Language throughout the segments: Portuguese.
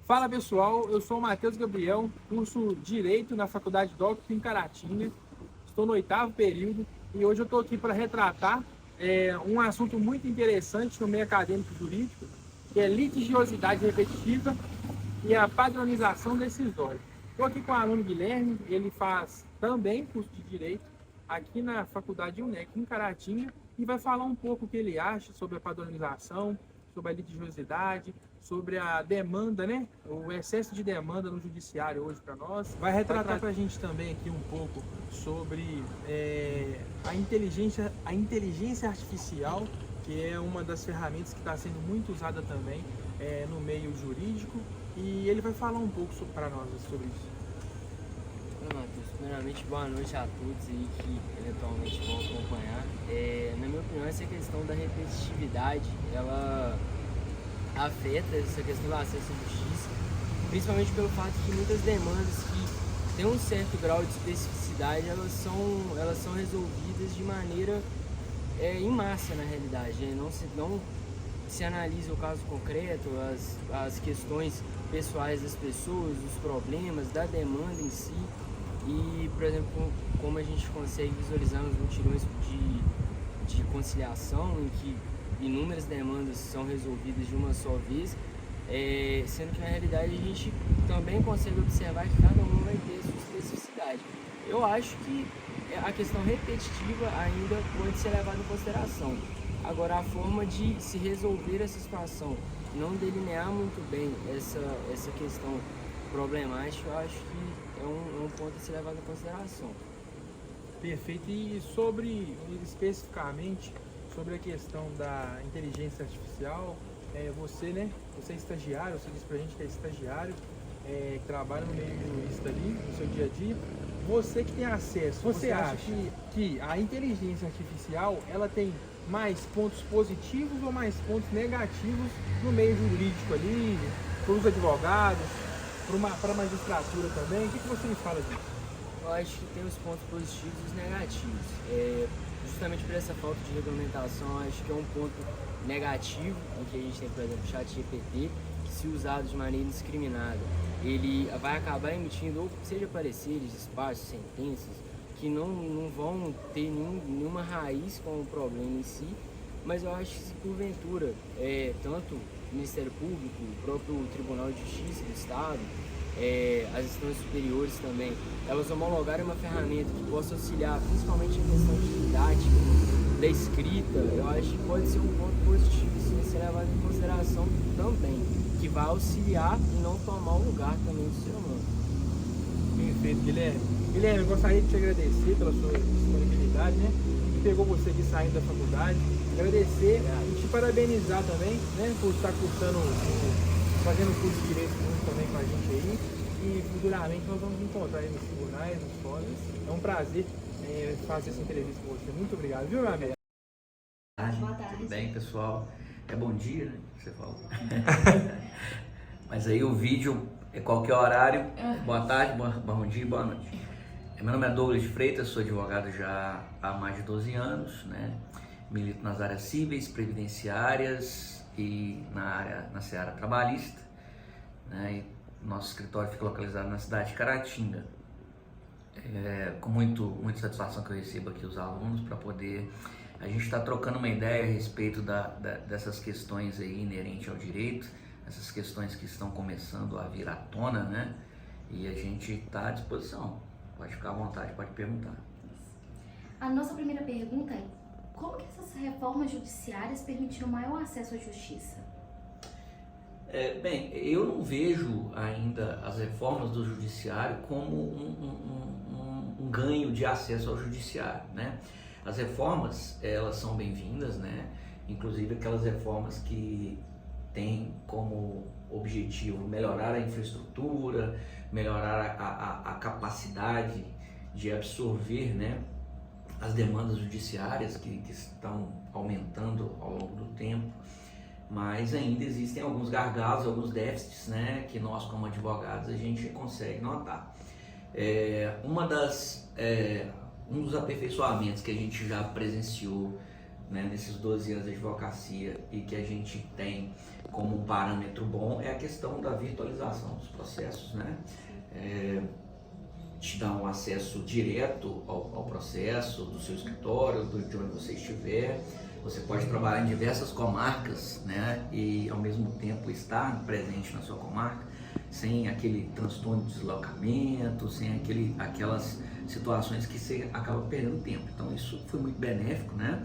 Fala pessoal, eu sou o Matheus Gabriel, curso Direito na Faculdade Docto em Caratinga. Estou no 8º período e hoje eu estou aqui para retratar um assunto muito interessante no meio acadêmico jurídico, que é litigiosidade repetitiva e a padronização decisória. Estou aqui com o aluno Guilherme, ele faz também curso de Direito aqui na Faculdade UNEC em Caratinga e vai falar um pouco o que ele acha sobre a padronização, sobre a litigiosidade, sobre a demanda, né? O excesso de demanda no judiciário hoje para nós. Vai retratar para a gente também aqui um pouco sobre a inteligência artificial, que é uma das ferramentas que está sendo muito usada também no meio jurídico. E ele vai falar um pouco para nós sobre isso. Oi, Matheus. Primeiramente, boa noite a todos aí que eventualmente vão acompanhar. Na minha opinião, essa questão da repetitividade, ela afeta essa questão do acesso à justiça, principalmente pelo fato que muitas demandas que têm um certo grau de especificidade, elas são resolvidas de maneira em massa, na realidade, né? Não se analisa o caso concreto, as questões pessoais das pessoas, os problemas, da demanda em si. E, por exemplo, como a gente consegue visualizar nos mutirões de conciliação, em que inúmeras demandas são resolvidas de uma só vez, sendo que na realidade a gente também consegue observar que cada uma vai ter sua especificidade. Eu acho que a questão repetitiva ainda pode ser levada em consideração. Agora, a forma de se resolver essa situação, não delinear muito bem essa questão problemática, eu acho que é um ponto a ser levado em consideração. Perfeito. E especificamente, sobre a questão da inteligência artificial, você, né? Você é estagiário, você disse pra gente que é estagiário, que trabalha no meio jurista ali, no seu dia a dia. Você que tem acesso, você acha que a inteligência artificial, ela tem mais pontos positivos ou mais pontos negativos no meio jurídico ali, para os advogados, para a magistratura também? O que você me fala disso? Eu acho que tem os pontos positivos e os negativos. Justamente por essa falta de regulamentação, eu acho que é um ponto negativo, em que a gente tem, por exemplo, o ChatGPT, que se usado de maneira indiscriminada, ele vai acabar emitindo, ou seja pareceres, despachos, sentenças, que não vão ter nenhuma raiz com o problema em si, mas eu acho que se porventura, tanto o Ministério Público, o próprio Tribunal de Justiça do Estado, as instâncias superiores também, elas homologarem uma ferramenta que possa auxiliar principalmente em questão de didática, da escrita, eu acho que pode ser um ponto positivo, sim, a ser levado em consideração também, que vai auxiliar e não tomar o lugar também do ser humano. Perfeito, Guilherme. Guilherme, eu gostaria de te agradecer pela sua disponibilidade, né? Que pegou você aqui saindo da faculdade. Agradecer e te parabenizar também, né? Por estar fazendo o curso de Direito junto também com a gente aí. E futuramente nós vamos nos encontrar aí nos tribunais, nos fóruns. É um prazer fazer essa entrevista com você. Muito obrigado, viu, meu amigo? Boa tarde. Tudo bem, pessoal? É bom dia, né? Você falou. Mas aí o vídeo é qualquer horário. Boa tarde, bom dia, boa noite. Meu nome é Douglas de Freitas, sou advogado já há mais de 12 anos, né? Milito nas áreas cíveis, previdenciárias e na seara trabalhista, né? E nosso escritório fica localizado na cidade de Caratinga. Com muita satisfação que eu recebo aqui os alunos para poder a gente estar trocando uma ideia a respeito dessas questões aí inerentes ao direito, essas questões que estão começando a vir à tona, né? E a gente está à disposição. Pode ficar à vontade, pode perguntar. A nossa primeira pergunta é: como que essas reformas judiciárias permitiram maior acesso à justiça? Bem, eu não vejo ainda as reformas do judiciário como um ganho de acesso ao judiciário, né? As reformas, elas são bem-vindas, né? Inclusive aquelas reformas que têm como objetivo melhorar a infraestrutura, melhorar a capacidade de absorver, né, as demandas judiciárias que estão aumentando ao longo do tempo, mas ainda existem alguns gargalos, alguns déficits, né, que nós como advogados a gente consegue notar. Um dos aperfeiçoamentos que a gente já presenciou, né, nesses 12 anos de advocacia e que a gente tem como um parâmetro bom é a questão da virtualização dos processos, né? Te dá um acesso direto ao processo do seu escritório, de onde você estiver. Você pode trabalhar em diversas comarcas, né? E ao mesmo tempo estar presente na sua comarca, sem aquele transtorno de deslocamento, sem aquelas situações que você acaba perdendo tempo. Então isso foi muito benéfico, né?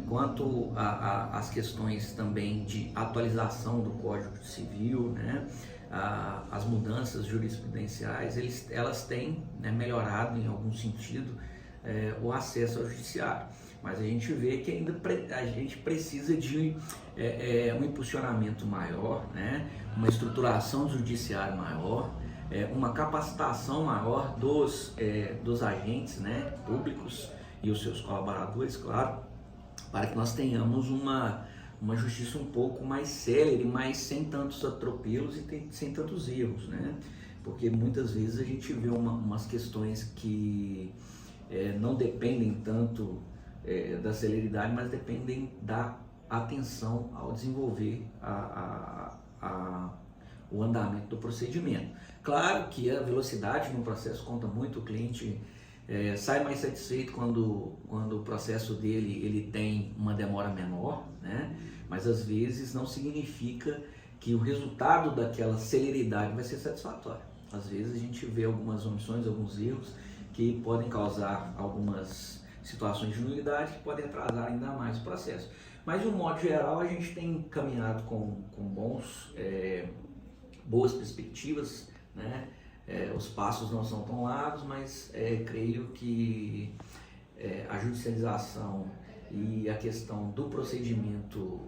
Quanto às questões também de atualização do Código Civil, né? As mudanças jurisprudenciais, elas têm, né, melhorado em algum sentido o acesso ao judiciário. Mas a gente vê que ainda a gente precisa de um impulsionamento maior, né? Uma estruturação do judiciário maior, uma capacitação maior dos agentes, né, públicos e os seus colaboradores, claro, para que nós tenhamos uma justiça um pouco mais célere, mas sem tantos atropelos e sem tantos erros, né? Porque muitas vezes a gente vê umas questões que não dependem tanto da celeridade, mas dependem da atenção ao desenvolver o andamento do procedimento. Claro que a velocidade no processo conta muito, o cliente sai mais satisfeito quando o processo dele ele tem uma demora menor, né? Mas às vezes não significa que o resultado daquela celeridade vai ser satisfatório. Às vezes a gente vê algumas omissões, alguns erros que podem causar algumas situações de nulidade que podem atrasar ainda mais o processo. Mas de um modo geral a gente tem caminhado com boas perspectivas, né? Os passos não são tão largos, mas creio que a judicialização e a questão do procedimento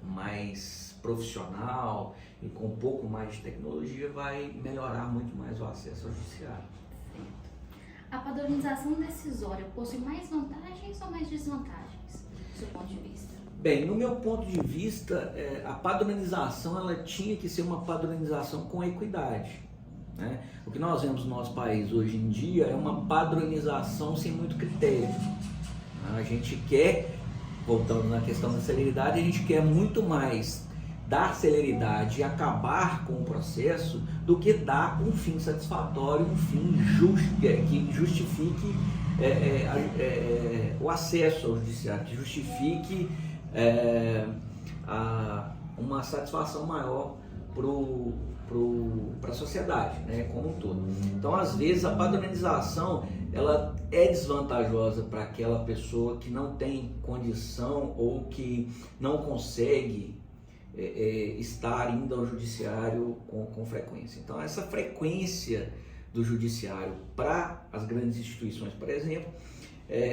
mais profissional e com um pouco mais de tecnologia vai melhorar muito mais o acesso ao judiciário. A padronização decisória possui mais vantagens ou mais desvantagens, do seu ponto de vista? Bem, no meu ponto de vista, a padronização ela tinha que ser uma padronização com equidade, né? O que nós vemos no nosso país hoje em dia é uma padronização sem muito critério. A gente quer, voltando na questão da celeridade, a gente quer muito mais dar celeridade e acabar com o processo do que dar um fim satisfatório, um fim justo, que justifique o acesso ao judiciário, que justifique uma satisfação maior para a sociedade, né, como um todo. Então, às vezes, a padronização ela é desvantajosa para aquela pessoa que não tem condição ou que não consegue estar indo ao judiciário com frequência. Então, essa frequência do judiciário para as grandes instituições, por exemplo,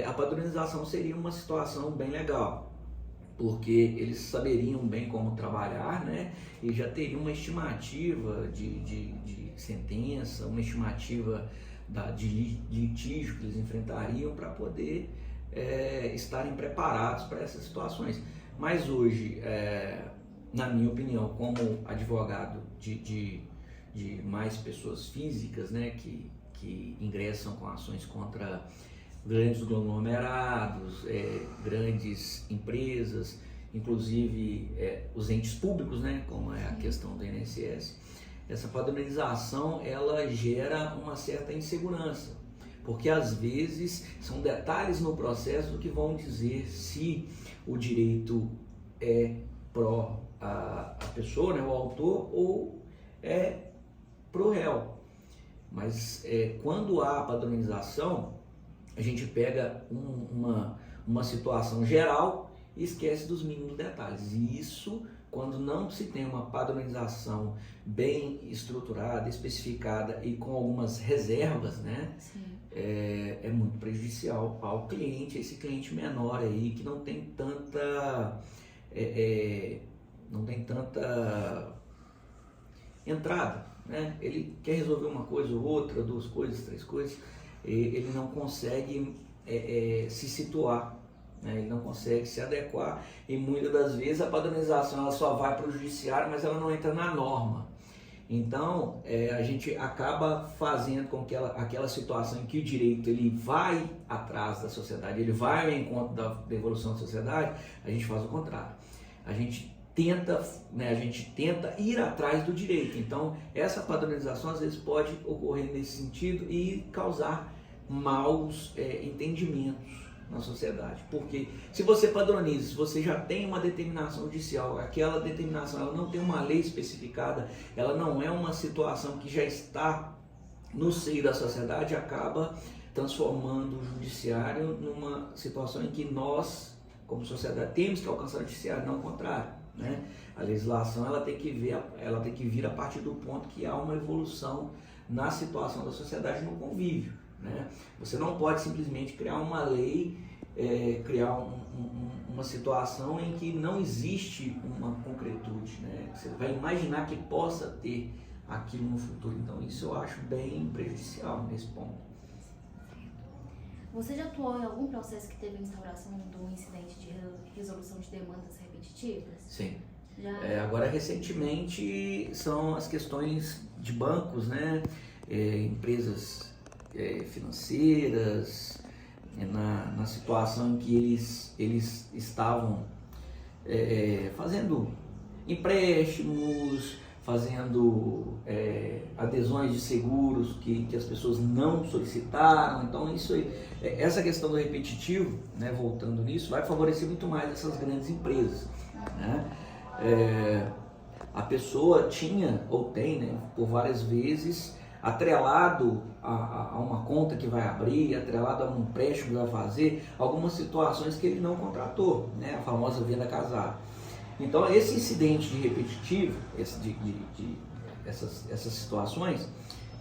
a padronização seria uma situação bem legal, porque eles saberiam bem como trabalhar, né? E já teriam uma estimativa de sentença, uma estimativa de litígio que eles enfrentariam para poder estarem preparados para essas situações. Mas hoje, na minha opinião, como advogado de mais pessoas físicas, né, que ingressam com ações contra grandes conglomerados, grandes empresas, inclusive os entes públicos, né, como é a questão do INSS, essa padronização ela gera uma certa insegurança, porque às vezes são detalhes no processo que vão dizer se o direito é pró a pessoa, né, o autor, ou é pro réu. Mas quando há padronização, a gente pega uma situação geral e esquece dos mínimos detalhes. E isso, quando não se tem uma padronização bem estruturada, especificada e com algumas reservas, né? É muito prejudicial ao cliente, esse cliente menor aí que não tem tanta entrada, né? Ele quer resolver uma coisa ou outra, duas coisas, três coisas, ele não consegue se situar, né? Ele não consegue se adequar, e muitas das vezes a padronização ela só vai para o judiciário, mas ela não entra na norma. Então a gente acaba fazendo com que aquela situação em que o direito ele vai atrás da sociedade, ele vai ao encontro da evolução da sociedade, a gente faz o contrário. A gente a gente tenta ir atrás do direito. Então, essa padronização às vezes pode ocorrer nesse sentido e causar maus entendimentos na sociedade. Porque se você padroniza, se você já tem uma determinação judicial, aquela determinação ela não tem uma lei especificada, ela não é uma situação que já está no seio da sociedade, acaba transformando o judiciário numa situação em que nós, como sociedade, temos que alcançar o judiciário, não o contrário, né? A legislação ela tem que vir a partir do ponto que há uma evolução na situação da sociedade no convívio, né? Você não pode simplesmente criar uma lei, criar uma situação em que não existe uma concretude, né? Você vai imaginar que possa ter aquilo no futuro. Então isso eu acho bem prejudicial nesse ponto. Você já atuou em algum processo que teve a instauração de um incidente de resolução de demandas repetitivas? Sim. Já... Agora, recentemente, são as questões de bancos, né? Empresas financeiras, na situação em que eles estavam fazendo empréstimos, fazendo adesões de seguros que as pessoas não solicitaram. Então isso aí, essa questão do repetitivo, né, voltando nisso, vai favorecer muito mais essas grandes empresas, né? A pessoa tinha ou tem, né, por várias vezes atrelado a uma conta que vai abrir, atrelado a um empréstimo que vai fazer, algumas situações que ele não contratou, né, a famosa venda casada. Então, esse incidente de repetitivo, essas situações,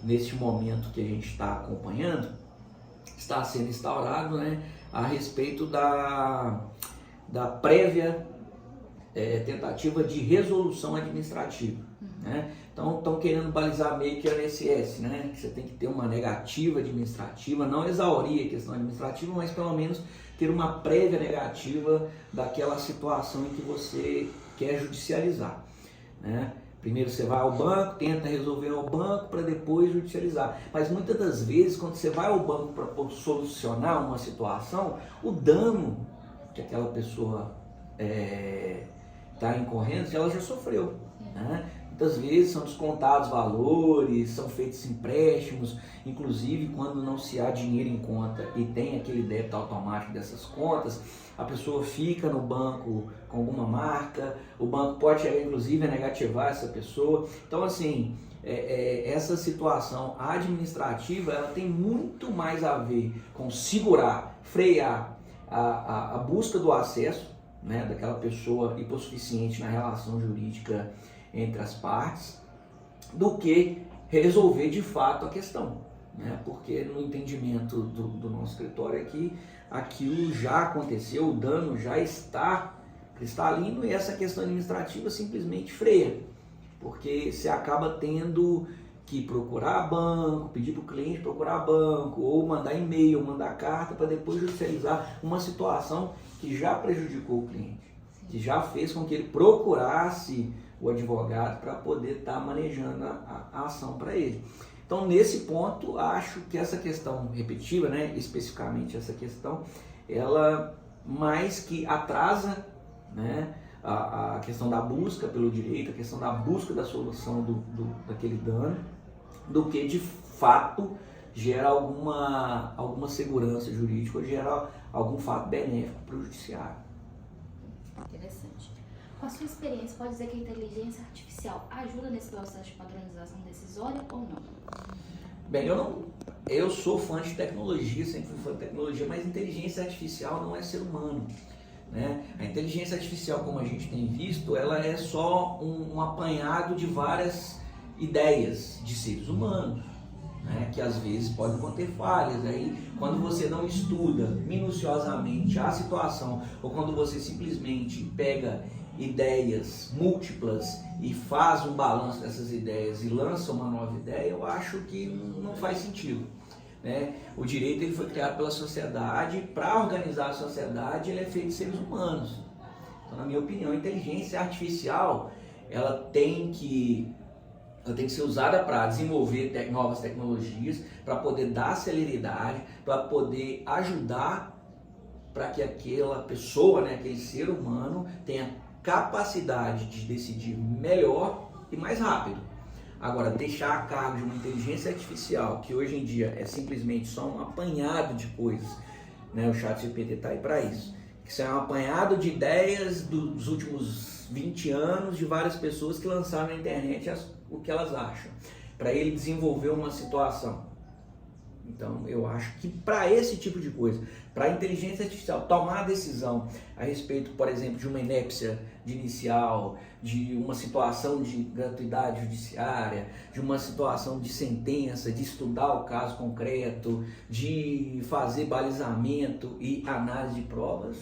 neste momento que a gente está acompanhando, está sendo instaurado, né, a respeito da prévia tentativa de resolução administrativa, né? Então, estão querendo balizar meio que a INSS, né, que você tem que ter uma negativa administrativa, não exaurir a questão administrativa, mas pelo menos ter uma prévia negativa daquela situação em que você quer judicializar, né? Primeiro você vai ao banco, tenta resolver ao banco para depois judicializar. Mas muitas das vezes, quando você vai ao banco para solucionar uma situação, o dano que aquela pessoa está incorrendo, ela já sofreu, né? Muitas vezes são descontados valores, são feitos empréstimos, inclusive quando não se há dinheiro em conta e tem aquele débito automático dessas contas, a pessoa fica no banco com alguma marca, o banco pode chegar inclusive a negativar essa pessoa. Então assim, essa situação administrativa ela tem muito mais a ver com segurar, frear a busca do acesso, né, daquela pessoa hipossuficiente na relação jurídica entre as partes, do que resolver de fato a questão, né? Porque no entendimento do nosso escritório aqui, aquilo já aconteceu, o dano já está cristalino e essa questão administrativa simplesmente freia, porque você acaba tendo que procurar banco, pedir para o cliente procurar banco, ou mandar e-mail, ou mandar carta para depois judicializar uma situação que já prejudicou o cliente, que já fez com que ele procurasse o advogado para poder estar manejando a ação para ele. Então, nesse ponto, acho que essa questão repetitiva, né, especificamente essa questão, ela mais que atrasa, né, a questão da busca pelo direito, a questão da busca da solução daquele dano, do que de fato gera alguma segurança jurídica ou gera algum fato benéfico para o judiciário. Interessante. Com a sua experiência, pode dizer que a inteligência artificial ajuda nesse processo de padronização decisória ou não? Bem, eu sou fã de tecnologia, sempre fui fã de tecnologia, mas inteligência artificial não é ser humano, né? A inteligência artificial, como a gente tem visto, ela é só um apanhado de várias ideias de seres humanos, né, que às vezes podem conter falhas. Aí, quando você não estuda minuciosamente a situação, ou quando você simplesmente pega ideias múltiplas e faz um balanço dessas ideias e lança uma nova ideia, eu acho que não faz sentido, né? O direito ele foi criado pela sociedade, para organizar a sociedade ele é feito de seres humanos. Então, na minha opinião, a inteligência artificial ela tem que ser usada para desenvolver novas tecnologias, para poder dar celeridade, para poder ajudar para que aquela pessoa, né, aquele ser humano tenha capacidade de decidir melhor e mais rápido. Agora, deixar a cargo de uma inteligência artificial, que hoje em dia é simplesmente só um apanhado de coisas, né? O ChatGPT está aí para isso. Isso é um apanhado de ideias dos últimos 20 anos de várias pessoas que lançaram na internet o que elas acham, para ele desenvolver uma situação. Então, eu acho que para esse tipo de coisa, para a inteligência artificial tomar a decisão a respeito, por exemplo, de uma inépcia de inicial, de uma situação de gratuidade judiciária, de uma situação de sentença, de estudar o caso concreto, de fazer balizamento e análise de provas,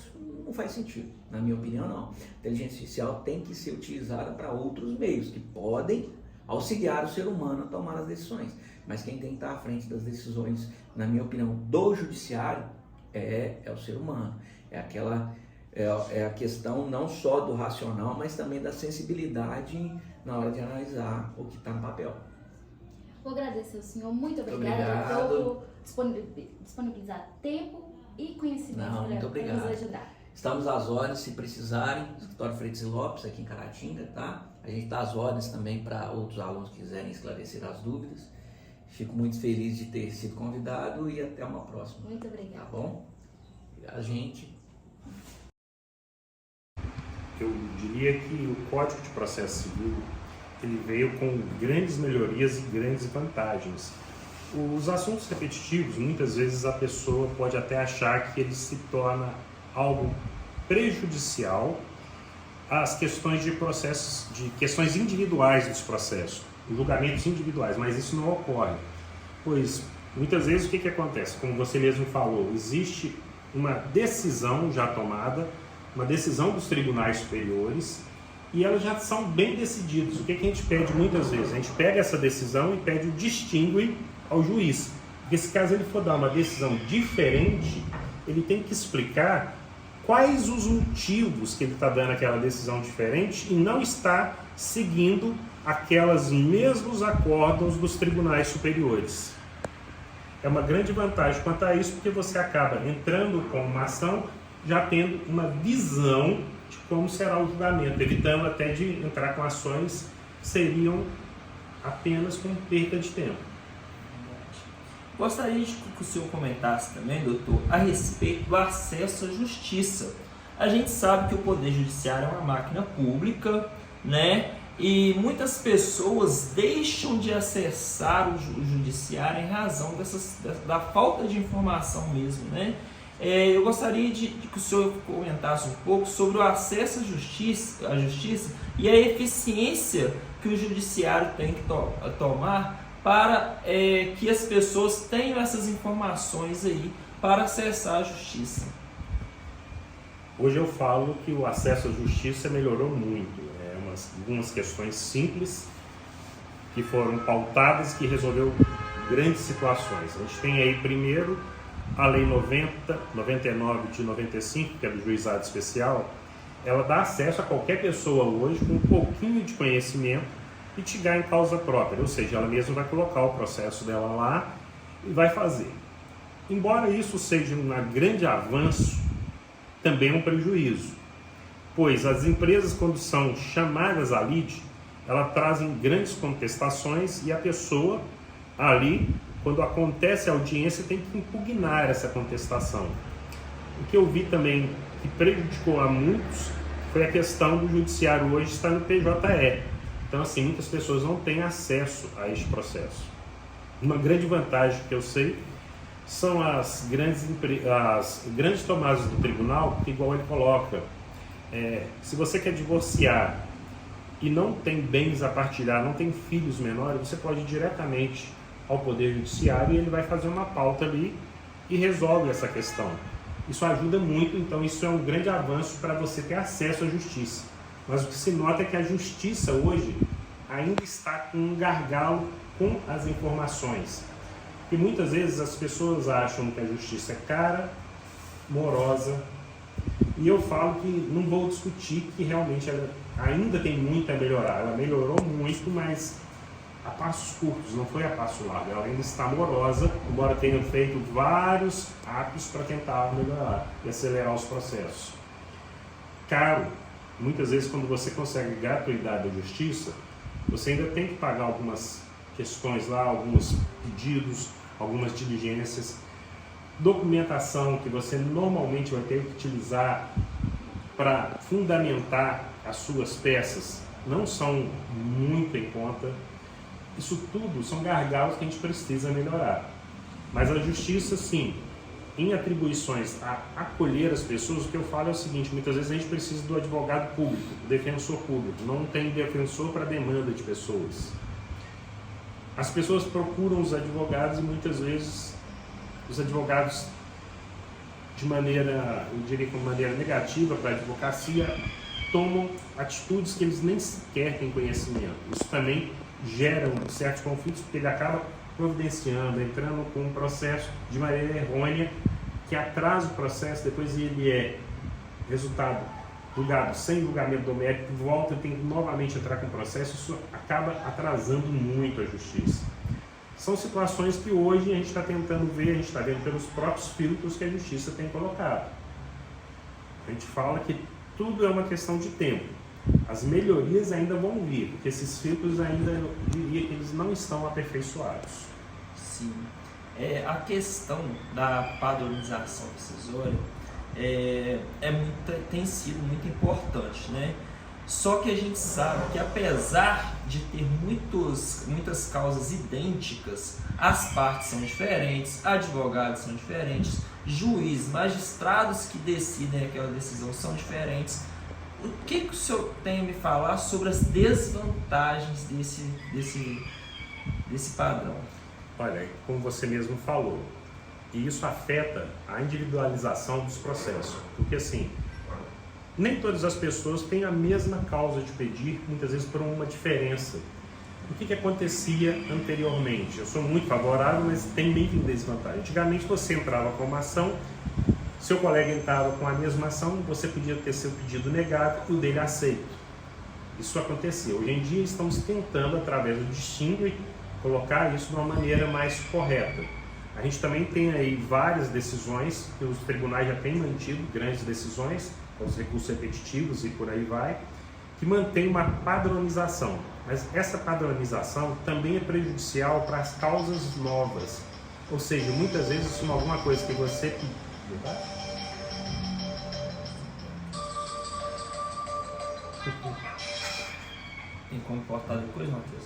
não faz sentido. Na minha opinião, não. A inteligência artificial tem que ser utilizada para outros meios que podem auxiliar o ser humano a tomar as decisões. Mas quem tem que estar à frente das decisões, na minha opinião, do judiciário é o ser humano. É a questão não só do racional, mas também da sensibilidade na hora de analisar o que está no papel. Vou agradecer ao senhor, muito obrigada por disponibilizar tempo e conhecimento para nos ajudar. Estamos às ordens, se precisarem, escritório Freitas e Lopes, aqui em Caratinga, tá? A gente está às ordens também para outros alunos que quiserem esclarecer as dúvidas. Fico muito feliz de ter sido convidado e até uma próxima. Muito obrigada. Tá bom? Obrigado, gente. Eu diria que o Código de Processo Civil ele veio com grandes melhorias e grandes vantagens. Os assuntos repetitivos, muitas vezes a pessoa pode até achar que ele se torna algo prejudicial às questões de processos, de questões individuais dos processos, julgamentos individuais, mas isso não ocorre, pois muitas vezes o que acontece? Como você mesmo falou, existe uma decisão já tomada, uma decisão dos tribunais superiores e elas já são bem decididas. O que a gente pede muitas vezes? A gente pega essa decisão e pede o distingue ao juiz, porque se caso ele for dar uma decisão diferente, ele tem que explicar quais os motivos que ele está dando aquela decisão diferente e não está seguindo aquelas mesmos acórdãos dos tribunais superiores. É uma grande vantagem quanto a isso, porque você acaba entrando com uma ação já tendo uma visão de como será o julgamento, evitando até de entrar com ações que seriam apenas com perda de tempo. Gostaria de que o senhor comentasse também, doutor, a respeito do acesso à justiça. A gente sabe que o Poder Judiciário é uma máquina pública, né? E muitas pessoas deixam de acessar o judiciário em razão da falta de informação mesmo, né? Eu gostaria de que o senhor comentasse um pouco sobre o acesso à justiça e a eficiência que o judiciário tem que tomar para que as pessoas tenham essas informações aí para acessar a justiça. Hoje eu falo que o acesso à justiça melhorou muito. Algumas questões simples que foram pautadas que resolveu grandes situações. A gente tem aí primeiro a Lei 99 de 95, que é do Juizado Especial. Ela dá acesso a qualquer pessoa hoje com um pouquinho de conhecimento litigar em causa própria, ou seja, ela mesma vai colocar o processo dela lá e vai fazer. Embora isso seja um grande avanço, também é um prejuízo, pois as empresas, quando são chamadas à lide, elas trazem grandes contestações e a pessoa ali, quando acontece a audiência, tem que impugnar essa contestação. O que eu vi também que prejudicou a muitos foi a questão do judiciário hoje estar no PJE. Então, assim, muitas pessoas não têm acesso a este processo. Uma grande vantagem que eu sei são as grandes tomadas do tribunal, que igual ele coloca, se você quer divorciar e não tem bens a partilhar, não tem filhos menores, você pode ir diretamente ao Poder Judiciário e ele vai fazer uma pauta ali e resolve essa questão. Isso ajuda muito, então isso é um grande avanço para você ter acesso à justiça. Mas o que se nota é que a justiça hoje ainda está com um gargalo com as informações. E muitas vezes as pessoas acham que a justiça é cara, morosa, e eu falo que não vou discutir que realmente ela ainda tem muito a melhorar. Ela melhorou muito, mas a passos curtos, não foi a passo largo. Ela ainda está morosa, embora tenham feito vários atos para tentar melhorar e acelerar os processos. Caro, Muitas vezes, quando você consegue gratuidade da justiça, você ainda tem que pagar algumas questões lá, alguns pedidos, algumas diligências, documentação que você normalmente vai ter que utilizar para fundamentar as suas peças, não são muito em conta. Isso tudo são gargalos que a gente precisa melhorar. Mas a justiça, sim, em atribuições a acolher as pessoas, o que eu falo é o seguinte: muitas vezes a gente precisa do advogado público, do defensor público. Não tem defensor para demanda de pessoas. As pessoas procuram os advogados e muitas vezes os advogados, de maneira, eu diria, de maneira negativa para a advocacia, tomam atitudes que eles nem sequer têm conhecimento. Isso também gera certos conflitos, porque ele acaba providenciando, entrando com um processo de maneira errônea, que atrasa o processo, depois ele é resultado julgado sem julgamento do mérito, volta e tem que novamente entrar com o processo. Isso acaba atrasando muito a justiça. São situações que hoje a gente está tentando ver, a gente está vendo pelos próprios filtros que a justiça tem colocado. A gente fala que tudo é uma questão de tempo. As melhorias ainda vão vir, porque esses filtros ainda, eu diria que eles não estão aperfeiçoados. Sim. A questão da padronização decisória tem sido muito importante, né? Só que a gente sabe que, apesar de ter muitas causas idênticas, as partes são diferentes, advogados são diferentes, juízes, magistrados que decidem aquela decisão são diferentes. O que o senhor tem a me falar sobre as desvantagens desse padrão? Olha, como você mesmo falou, e isso afeta a individualização dos processos, porque assim, nem todas as pessoas têm a mesma causa de pedir, muitas vezes por uma diferença. O que acontecia anteriormente? Eu sou muito favorável, mas tem meio que desvantagem. Antigamente você entrava com uma ação, seu colega entrava com a mesma ação, você podia ter seu pedido negado e o dele aceito. Isso acontecia. Hoje em dia estamos tentando, através do distingue, colocar isso de uma maneira mais correta. A gente também tem aí várias decisões que os tribunais já têm mantido, grandes decisões, os recursos repetitivos e por aí vai, que mantém uma padronização. Mas essa padronização também é prejudicial para as causas novas. Ou seja, muitas vezes isso é alguma coisa que você pediu, tá? Tem como cortar depois, Matheus?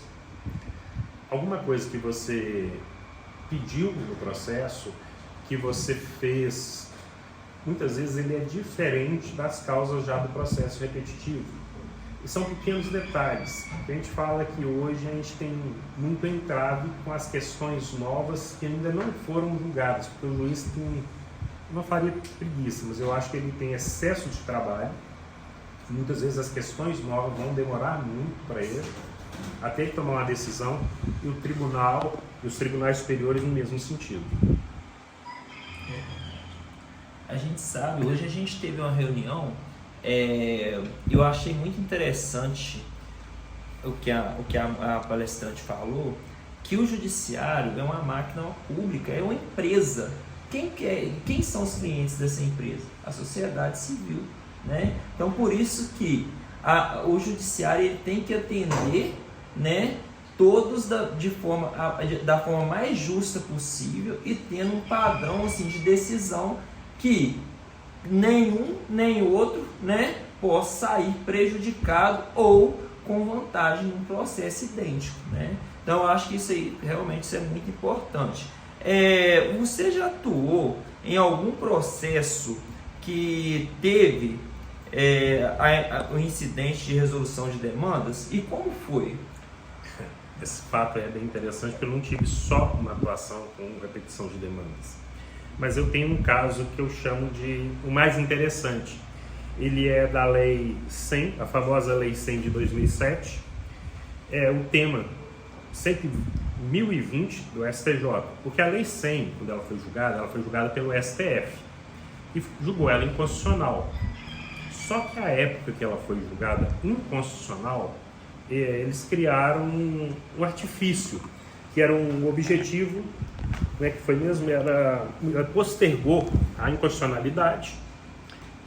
Alguma coisa que você pediu no processo, que você fez, muitas vezes ele é diferente das causas já do processo repetitivo. E são pequenos detalhes. A gente fala que hoje a gente tem muito entrave com as questões novas que ainda não foram julgadas, porque o juiz tem, não faria preguiça, mas eu acho que ele tem excesso de trabalho. Muitas vezes as questões novas vão demorar muito para ele, até ele tomar uma decisão, e o tribunal e os tribunais superiores no mesmo sentido. A gente sabe, hoje a gente teve uma reunião, eu achei muito interessante o que a palestrante falou, que o judiciário é uma máquina pública, é uma empresa. Quem são os clientes dessa empresa? A sociedade civil, né? Então, por isso que o judiciário ele tem que atender, né, todos da forma mais justa possível e tendo um padrão assim, de decisão que nenhum nem outro, né, possa sair prejudicado ou com vantagem num processo idêntico, né? Então eu acho que isso aí realmente isso é muito importante. Você já atuou em algum processo que teve o incidente de resolução de demandas, e como foi? Esse fato é bem interessante, porque eu não tive só uma atuação com repetição de demandas. Mas eu tenho um caso que eu chamo de o mais interessante. Ele é da Lei 100, a famosa Lei 100 de 2007. O tema 1020 do STJ. Porque a Lei 100, quando ela foi julgada pelo STF. E julgou ela inconstitucional. Só que a época que ela foi julgada inconstitucional, eles criaram um artifício, que era um objetivo, né, que foi mesmo, postergou a inconstitucionalidade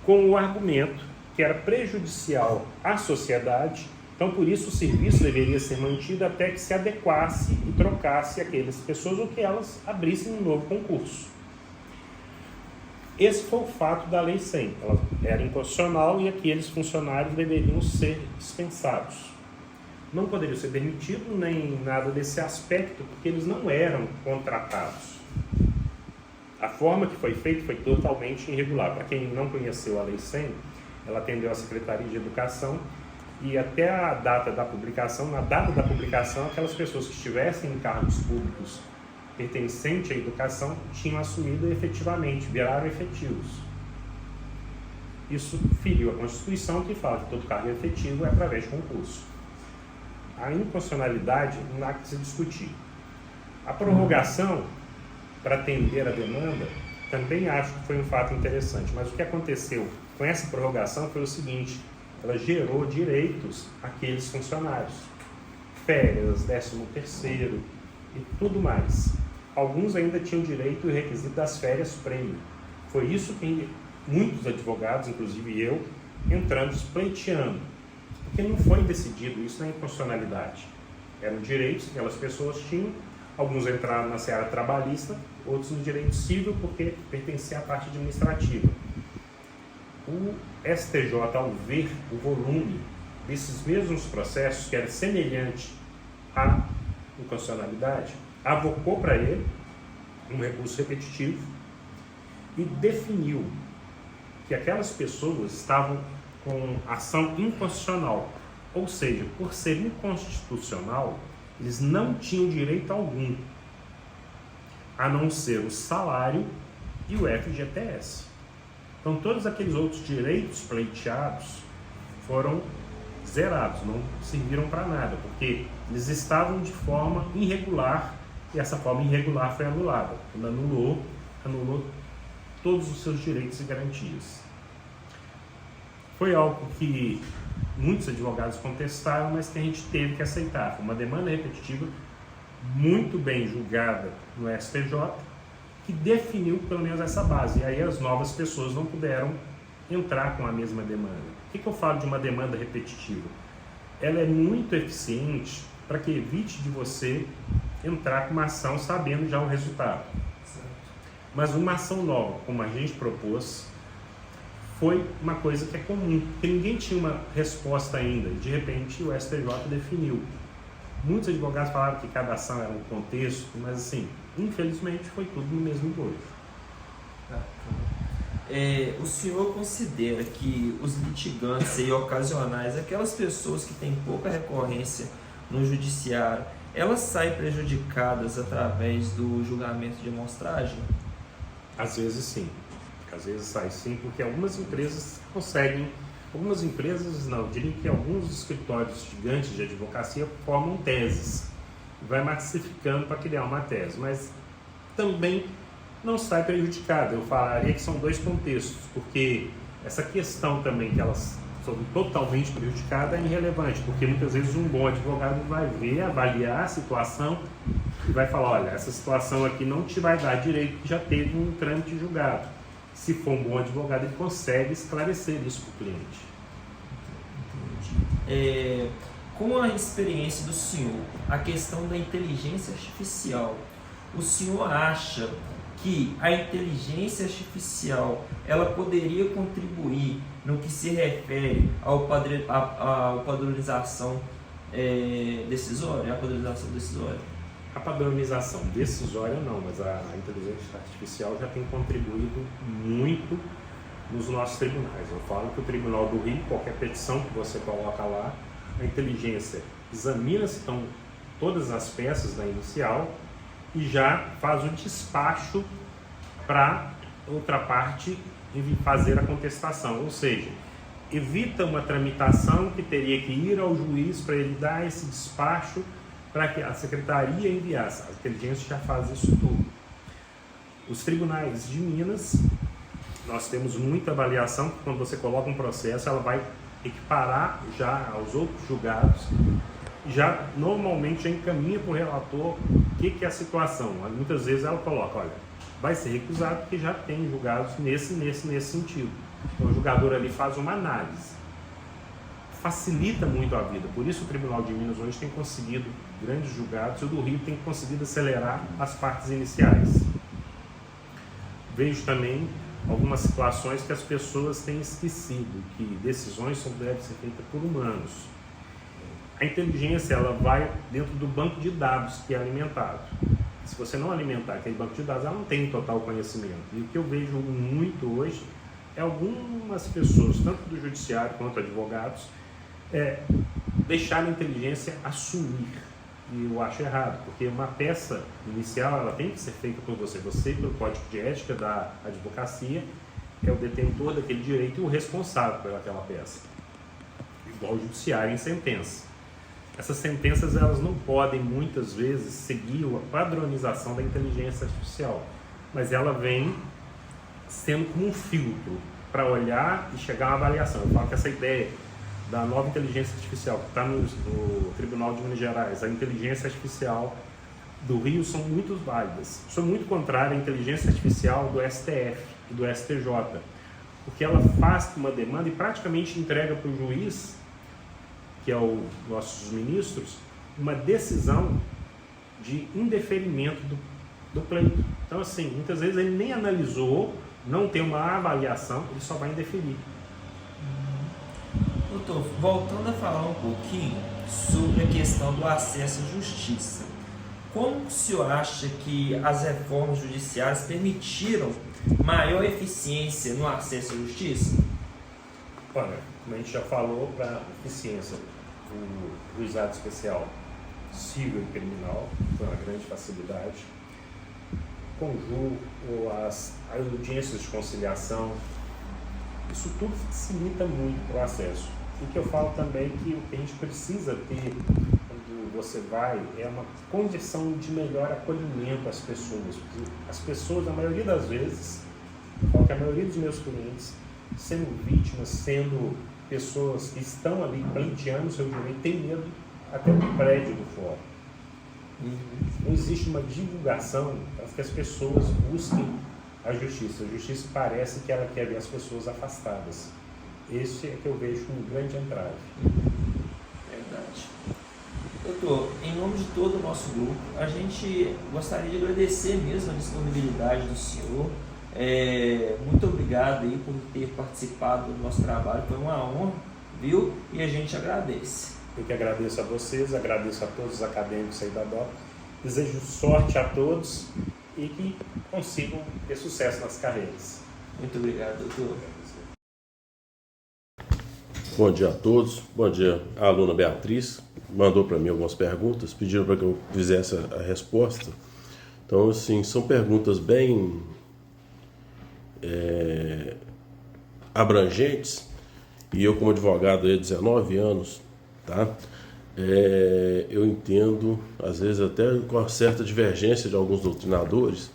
com o argumento que era prejudicial à sociedade. Então, por isso, o serviço deveria ser mantido até que se adequasse e trocasse aquelas pessoas ou que elas abrissem um novo concurso. Esse foi o fato da Lei 100. Ela era inconstitucional e aqueles funcionários deveriam ser dispensados. Não poderiam ser demitidos nem nada desse aspecto, porque eles não eram contratados. A forma que foi feito foi totalmente irregular. Para quem não conheceu a Lei 100, ela atendeu à Secretaria de Educação e até a data da publicação, na data da publicação, aquelas pessoas que estivessem em cargos públicos pertencentes à educação tinham assumido efetivamente, viraram efetivos. Isso feriu a Constituição, que fala que todo cargo efetivo é através de concurso. A inconstitucionalidade não há que se discutir. A prorrogação para atender a demanda também acho que foi um fato interessante, mas o que aconteceu com essa prorrogação foi o seguinte: ela gerou direitos àqueles funcionários, férias, 13º e tudo mais. Alguns ainda tinham direito e requisito das férias prêmio. Foi isso que muitos advogados, inclusive eu, entramos pleiteando, porque não foi decidido isso na inconstitucionalidade. Eram direitos que aquelas pessoas tinham. Alguns entraram na seara trabalhista, outros no direito civil, porque pertencia à parte administrativa. O STJ, ao ver o volume desses mesmos processos, que era semelhante à inconstitucionalidade, avocou para ele um recurso repetitivo e definiu que aquelas pessoas estavam com ação inconstitucional, ou seja, por ser inconstitucional, eles não tinham direito algum, a não ser o salário e o FGTS. Então, todos aqueles outros direitos pleiteados foram zerados, não serviram para nada, porque eles estavam de forma irregular e essa forma irregular foi anulada. Quando anulou todos os seus direitos e garantias. Foi algo que muitos advogados contestaram, mas que a gente teve que aceitar. Foi uma demanda repetitiva muito bem julgada no STJ, que definiu pelo menos essa base. E aí as novas pessoas não puderam entrar com a mesma demanda. O que eu falo de uma demanda repetitiva? Ela é muito eficiente para que evite de você entrar com uma ação sabendo já o resultado. Mas uma ação nova, como a gente propôs, foi uma coisa que é comum, porque ninguém tinha uma resposta ainda. De repente o STJ definiu. Muitos advogados falaram que cada ação era um contexto, mas assim, infelizmente foi tudo no mesmo bojo. O senhor considera que os litigantes e ocasionais, aquelas pessoas que têm pouca recorrência no judiciário, elas saem prejudicadas através do julgamento de amostragem? Às vezes sim. Às vezes sai sim, porque algumas empresas conseguem, algumas empresas não, eu diria que alguns escritórios gigantes de advocacia formam teses, vai massificando para criar uma tese, mas também não sai prejudicada. Eu falaria que são dois contextos, porque essa questão também que elas são totalmente prejudicadas é irrelevante, porque muitas vezes um bom advogado vai ver, avaliar a situação e vai falar, olha, essa situação aqui não te vai dar direito, que já teve um trâmite julgado. Se for um bom advogado, ele consegue esclarecer isso para o cliente. Com a experiência do senhor, a questão da inteligência artificial, o senhor acha que a inteligência artificial ela poderia contribuir no que se refere ao padronização decisória, A padronização decisória não, mas a inteligência artificial já tem contribuído muito nos nossos tribunais. Eu falo que o Tribunal do Rio, qualquer petição que você coloca lá, a inteligência examina se estão todas as peças da inicial e já faz o despacho para outra parte fazer a contestação, ou seja, evita uma tramitação que teria que ir ao juiz para ele dar esse despacho para que a secretaria enviasse. A inteligência já faz isso tudo. Os tribunais de Minas, nós temos muita avaliação, porque quando você coloca um processo, ela vai equiparar já aos outros julgados, já normalmente já encaminha para o relator o que é a situação. Muitas vezes ela coloca, olha, vai ser recusado porque já tem julgados nesse sentido. Então, o julgador ali faz uma análise. Facilita muito a vida. Por isso o Tribunal de Minas hoje tem conseguido grandes julgados e o do Rio tem conseguido acelerar as partes iniciais. Vejo também algumas situações que as pessoas têm esquecido, que decisões devem ser feitas por humanos. A inteligência, ela vai dentro do banco de dados que é alimentado. Se você não alimentar aquele banco de dados, ela não tem total conhecimento. E o que eu vejo muito hoje é algumas pessoas, tanto do judiciário quanto advogados, deixar a inteligência assumir. E eu acho errado, porque uma peça inicial ela tem que ser feita por você. Você, pelo Código de Ética da Advocacia, é o detentor daquele direito e o responsável pelaquela peça. Igual o judiciário em sentença. Essas sentenças elas não podem muitas vezes seguir a padronização da inteligência artificial, mas ela vem sendo como um filtro para olhar e chegar a uma avaliação. Eu falo que essa ideia da nova inteligência artificial que está no Tribunal de Minas Gerais, a inteligência artificial do Rio são muito válidas. Sou muito contrário à inteligência artificial do STF e do STJ, porque ela faz uma demanda e praticamente entrega para o juiz, que é o nossos ministros, uma decisão de indeferimento do pleito. Então, assim, muitas vezes ele nem analisou, não tem uma avaliação, ele só vai indeferir. Doutor, voltando a falar um pouquinho sobre a questão do acesso à justiça, como o senhor acha que as reformas judiciárias permitiram maior eficiência no acesso à justiça? Olha, como a gente já falou, para eficiência, o juizado especial civil e criminal foi uma grande facilidade. Conjuro, as audiências de conciliação, isso tudo facilita muito o acesso. O que eu falo também que o que a gente precisa ter quando você vai é uma condição de melhor acolhimento às pessoas. Porque as pessoas, na maioria das vezes, eu falo que a maioria dos meus clientes, sendo vítimas, sendo pessoas que estão ali pleiteando o seu direito, tem medo até do prédio do fórum. Não existe uma divulgação para que as pessoas busquem a justiça. A justiça parece que ela quer ver as pessoas afastadas. Esse é que eu vejo como um grande entrave. Verdade. Doutor, em nome de todo o nosso grupo, a gente gostaria de agradecer mesmo a disponibilidade do senhor. Muito obrigado aí por ter participado do nosso trabalho, foi uma honra, viu? E a gente agradece. Eu que agradeço a vocês, agradeço a todos os acadêmicos aí da DOC, desejo sorte a todos e que consigam ter sucesso nas carreiras. Muito obrigado, doutor. Bom dia a todos, bom dia. A aluna Beatriz mandou para mim algumas perguntas, pediram para que eu fizesse a resposta. Então, assim, são perguntas bem abrangentes, e eu, como advogado há 19 anos, tá? Eu entendo, às vezes até com uma certa divergência de alguns doutrinadores,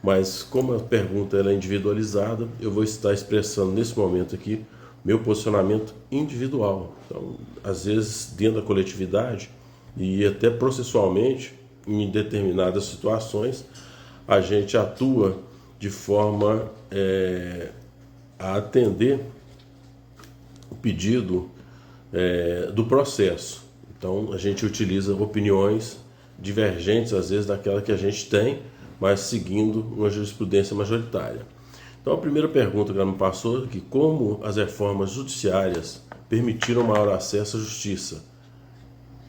mas como a pergunta ela é individualizada, eu vou estar expressando nesse momento aqui meu posicionamento individual. Então, às vezes, dentro da coletividade e até processualmente, em determinadas situações, a gente atua de forma a atender o pedido do processo. Então, a gente utiliza opiniões divergentes, às vezes, daquela que a gente tem, mas seguindo uma jurisprudência majoritária. Então, a primeira pergunta que ela me passou é que como as reformas judiciárias permitiram maior acesso à justiça,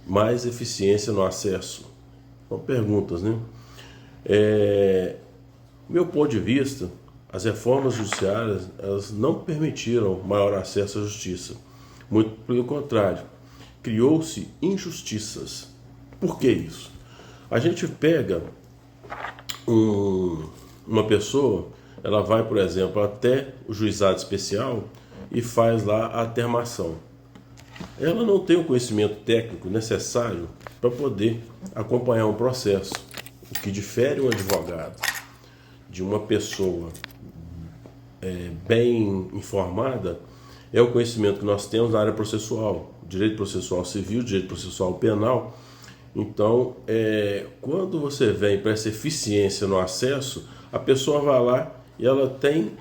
mais eficiência no acesso. São perguntas, né? Meu ponto de vista, as reformas judiciárias elas não permitiram maior acesso à justiça. Muito pelo contrário, criou-se injustiças. Por que isso? A gente pega uma pessoa, ela vai, por exemplo, até o juizado especial e faz lá a termação. Ela não tem o conhecimento técnico necessário para poder acompanhar um processo. O que difere um advogado de uma pessoa bem informada é o conhecimento que nós temos na área processual, direito processual civil, direito processual penal. Então, quando você vem para essa eficiência no acesso, a pessoa vai lá e ela tem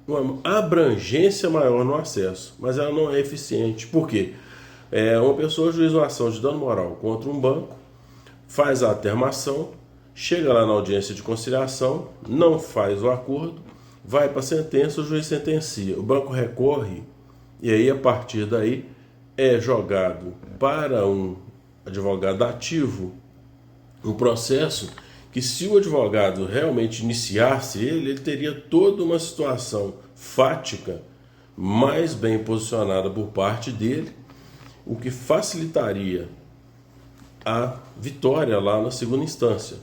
uma abrangência maior no acesso, mas ela não é eficiente. Por quê? Uma pessoa juiza uma ação de dano moral contra um banco, faz a atermação, chega lá na audiência de conciliação, não faz o acordo, vai para a sentença, o juiz sentencia, o banco recorre, e aí a partir daí é jogado para um advogado ativo um processo que, se o advogado realmente iniciasse ele teria toda uma situação fática mais bem posicionada por parte dele, o que facilitaria a vitória lá na segunda instância.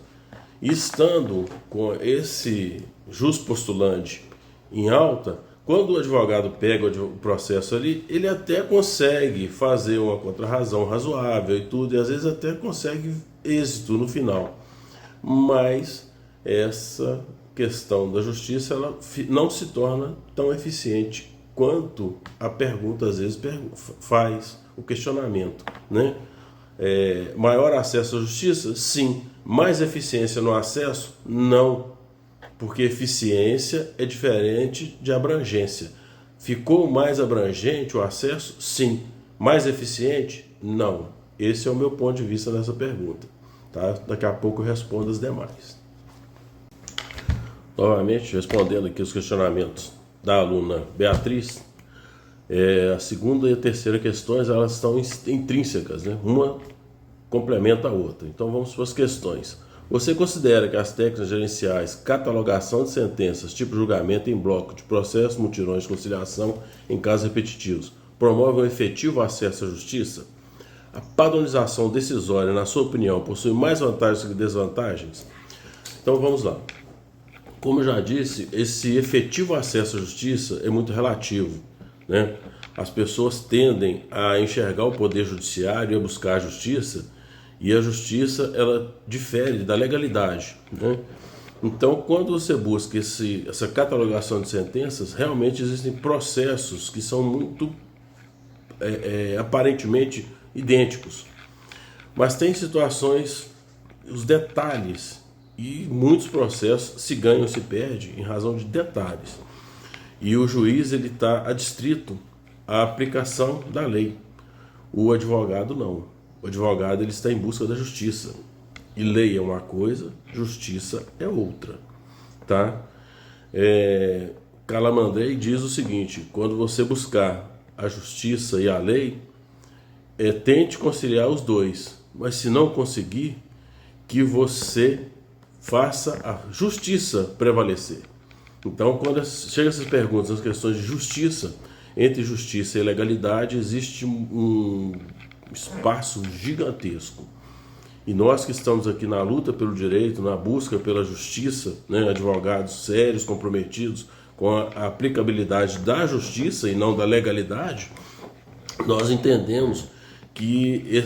E estando com esse jus postulante em alta, quando o advogado pega o processo ali, ele até consegue fazer uma contrarrazão razoável e tudo, e às vezes até consegue êxito no final. Mas essa questão da justiça ela não se torna tão eficiente quanto a pergunta às vezes faz o questionamento, né? Maior acesso à justiça? Sim. Mais eficiência no acesso? Não. Porque eficiência é diferente de abrangência. Ficou mais abrangente o acesso? Sim. Mais eficiente? Não. Esse é o meu ponto de vista nessa pergunta. Tá? Daqui a pouco eu respondo as demais. Novamente, respondendo aqui os questionamentos da aluna Beatriz, a segunda e a terceira questões elas estão intrínsecas, né? Uma complementa a outra. Então vamos para as questões. Você considera que as técnicas gerenciais, catalogação de sentenças, tipo julgamento em bloco de processo, mutirões de conciliação em casos repetitivos, promovem um efetivo acesso à justiça? A padronização decisória, na sua opinião, possui mais vantagens que desvantagens? Então vamos lá. Como eu já disse, esse efetivo acesso à justiça é muito relativo, né? As pessoas tendem a enxergar o poder judiciário e a buscar a justiça, e a justiça ela difere da legalidade, né? Então, quando você busca essa catalogação de sentenças, realmente existem processos que são muito aparentemente idênticos, mas tem situações, os detalhes, e muitos processos se ganham ou se perdem em razão de detalhes, e o juiz ele está adstrito à aplicação da lei. O advogado não. O advogado ele está em busca da justiça, e lei é uma coisa, justiça é outra, tá? Calamandrei diz o seguinte: quando você buscar a justiça e a lei, tente conciliar os dois, mas se não conseguir, que você faça a justiça prevalecer. Então, quando chega essas perguntas, as questões de justiça, entre justiça e legalidade existe um espaço gigantesco. E nós que estamos aqui na luta pelo direito, na busca pela justiça, né, advogados sérios, comprometidos com a aplicabilidade da justiça e não da legalidade, nós entendemos que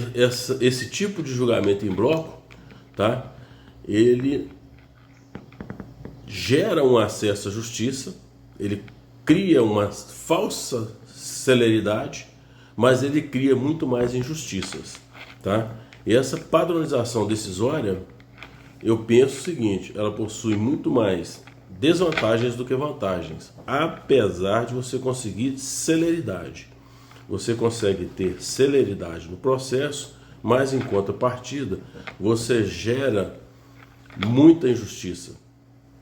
esse tipo de julgamento em bloco, tá, ele gera um acesso à justiça, ele cria uma falsa celeridade, mas ele cria muito mais injustiças, tá? E essa padronização decisória, eu penso o seguinte: ela possui muito mais desvantagens do que vantagens, apesar de você conseguir celeridade. Você consegue ter celeridade no processo, mas em contrapartida você gera muita injustiça,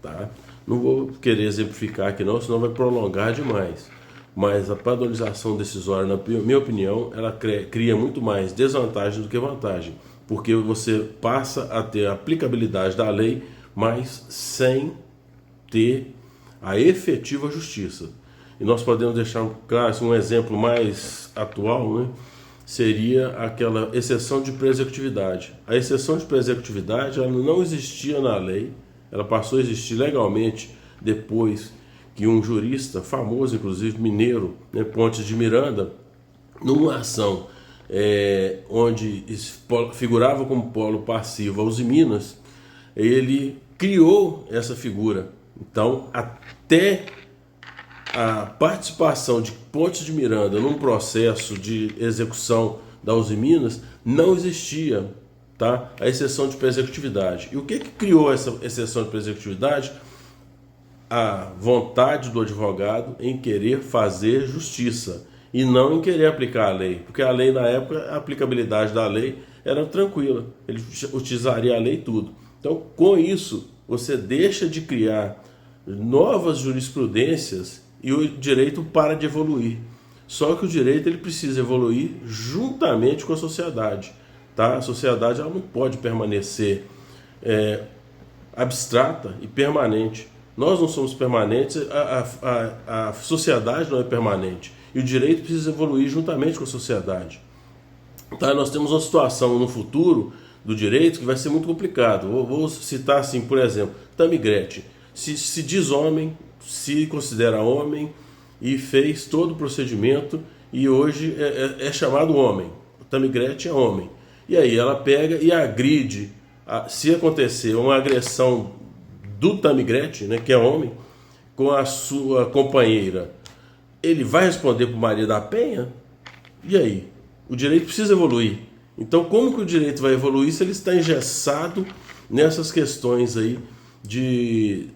tá? Não vou querer exemplificar aqui não, senão vai prolongar demais. Mas a padronização decisória, na minha opinião, ela cria muito mais desvantagem do que vantagem, porque você passa a ter a aplicabilidade da lei, mas sem ter a efetiva justiça. E nós podemos deixar claro, um exemplo mais atual, né? Seria aquela exceção de pré-executividade. A exceção de pré-executividade ela não existia na lei, ela passou a existir legalmente depois que um jurista famoso, inclusive mineiro, né, Pontes de Miranda, numa ação onde figurava como polo passivo a Uzi Minas, ele criou essa figura. Então, até a participação de Pontes de Miranda num processo de execução da Uzi Minas não existia, tá? A exceção de pré-executividade. E o que criou essa exceção de pré-executividade? a vontade do advogado em querer fazer justiça e não em querer aplicar a lei, porque a lei na época, a aplicabilidade da lei era tranquila, ele utilizaria a lei e tudo. Então, com isso, você deixa de criar novas jurisprudências e o direito para de evoluir. Só que o direito ele precisa evoluir juntamente com a sociedade. Tá? A sociedade ela não pode permanecer abstrata e permanente. Nós não somos permanentes, a sociedade não é permanente. E o direito precisa evoluir juntamente com a sociedade. Tá? Nós temos uma situação no futuro do direito que vai ser muito complicado. Vou citar assim, por exemplo, Tammy Gretchen. Se diz homem, se considera homem e fez todo o procedimento e hoje é chamado homem. Tammy Gretchen é homem. E aí ela pega e agride, se acontecer uma agressão do Tammy Gretchen, né, que é homem, com a sua companheira, ele vai responder para o Maria da Penha? E aí? O direito precisa evoluir. Então, como que o direito vai evoluir se ele está engessado nessas questões aí de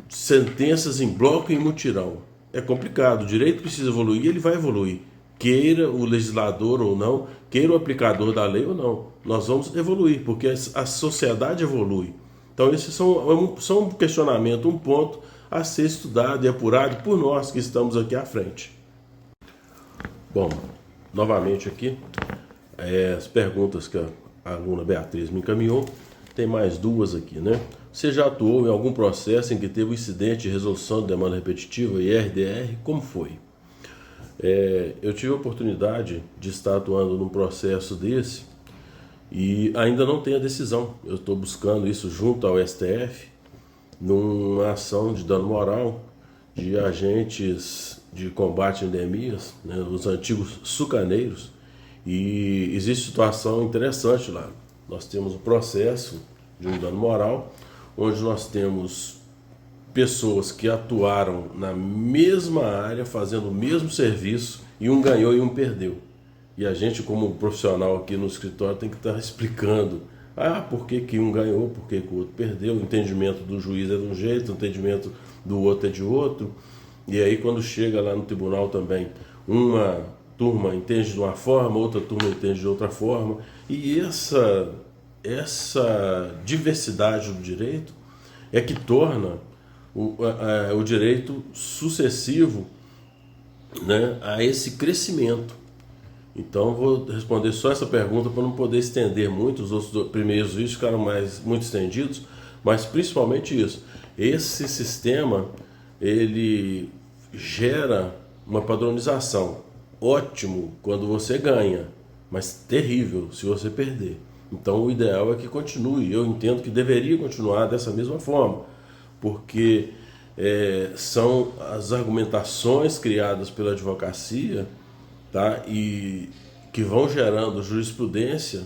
sentenças em bloco e em mutirão? É complicado. O direito precisa evoluir e ele vai evoluir. Queira o legislador ou não, queira o aplicador da lei ou não. Nós vamos evoluir, porque a sociedade evolui. Então, esses são um questionamento, um ponto a ser estudado e apurado por nós que estamos aqui à frente. Bom, novamente aqui, as perguntas que a aluna Beatriz me encaminhou, tem mais duas aqui, né? Você já atuou em algum processo em que teve um incidente de resolução de demanda repetitiva e RDR? Como foi? Eu tive a oportunidade de estar atuando num processo desse e ainda não tem a decisão. Eu estou buscando isso junto ao STF, numa ação de dano moral de agentes de combate a endemias, né, os antigos sucaneiros, e existe situação interessante lá. Nós temos um processo de um dano moral, onde nós temos pessoas que atuaram na mesma área, fazendo o mesmo serviço, e um ganhou e um perdeu. E a gente, como profissional aqui no escritório, tem que estar explicando por que um ganhou, por que o outro perdeu. O entendimento do juiz é de um jeito, o entendimento do outro é de outro. E aí, quando chega lá no tribunal também, uma turma entende de uma forma, outra turma entende de outra forma. E essa diversidade do direito é que torna o direito sucessivo, né, a esse crescimento. Então, vou responder só essa pergunta para não poder estender muito. Os outros primeiros vídeos ficaram muito estendidos, mas principalmente isso. Esse sistema, ele gera uma padronização. Ótimo quando você ganha, mas terrível se você perder. Então, o ideal é que continue. Eu entendo que deveria continuar dessa mesma forma, porque são as argumentações criadas pela advocacia, tá? E que vão gerando jurisprudência,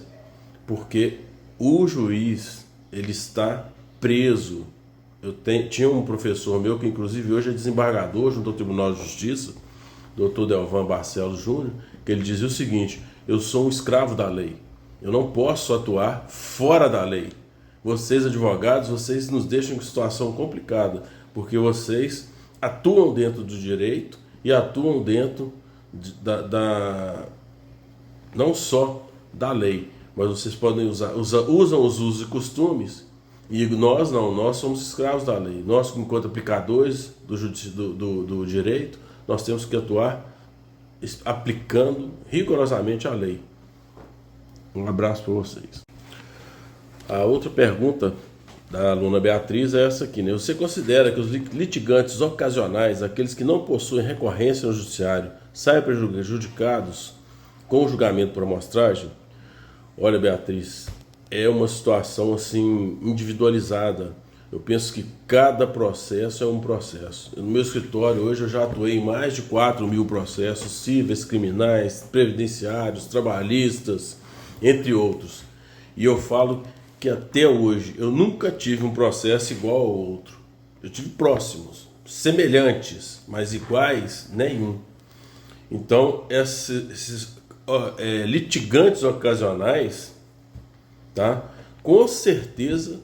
porque o juiz ele está preso. Tinha um professor meu que inclusive hoje é desembargador junto ao Tribunal de Justiça, Dr. Delvan Barcelos Júnior, que ele dizia o seguinte: eu sou um escravo da lei, eu não posso atuar fora da lei. Vocês advogados, vocês nos deixam em situação complicada, porque vocês atuam dentro do direito e atuam dentro não só da lei, mas vocês podem usam os usos e costumes, e nós não, nós somos escravos da lei. Nós, enquanto aplicadores do direito, nós temos que atuar aplicando rigorosamente a lei. Um abraço para vocês. A outra pergunta da aluna Beatriz é essa aqui, né? Você considera que os litigantes ocasionais, aqueles que não possuem recorrência no judiciário, saem prejudicados com o julgamento por amostragem? Olha, Beatriz, é uma situação assim individualizada. Eu penso que cada processo é um processo. No meu escritório hoje eu já atuei em mais de 4.000 processos cíveis, criminais, previdenciários, trabalhistas, entre outros. E eu falo que até hoje eu nunca tive um processo igual ao outro. Eu tive próximos, semelhantes, mas iguais, nenhum. Então, esses litigantes ocasionais, tá, com certeza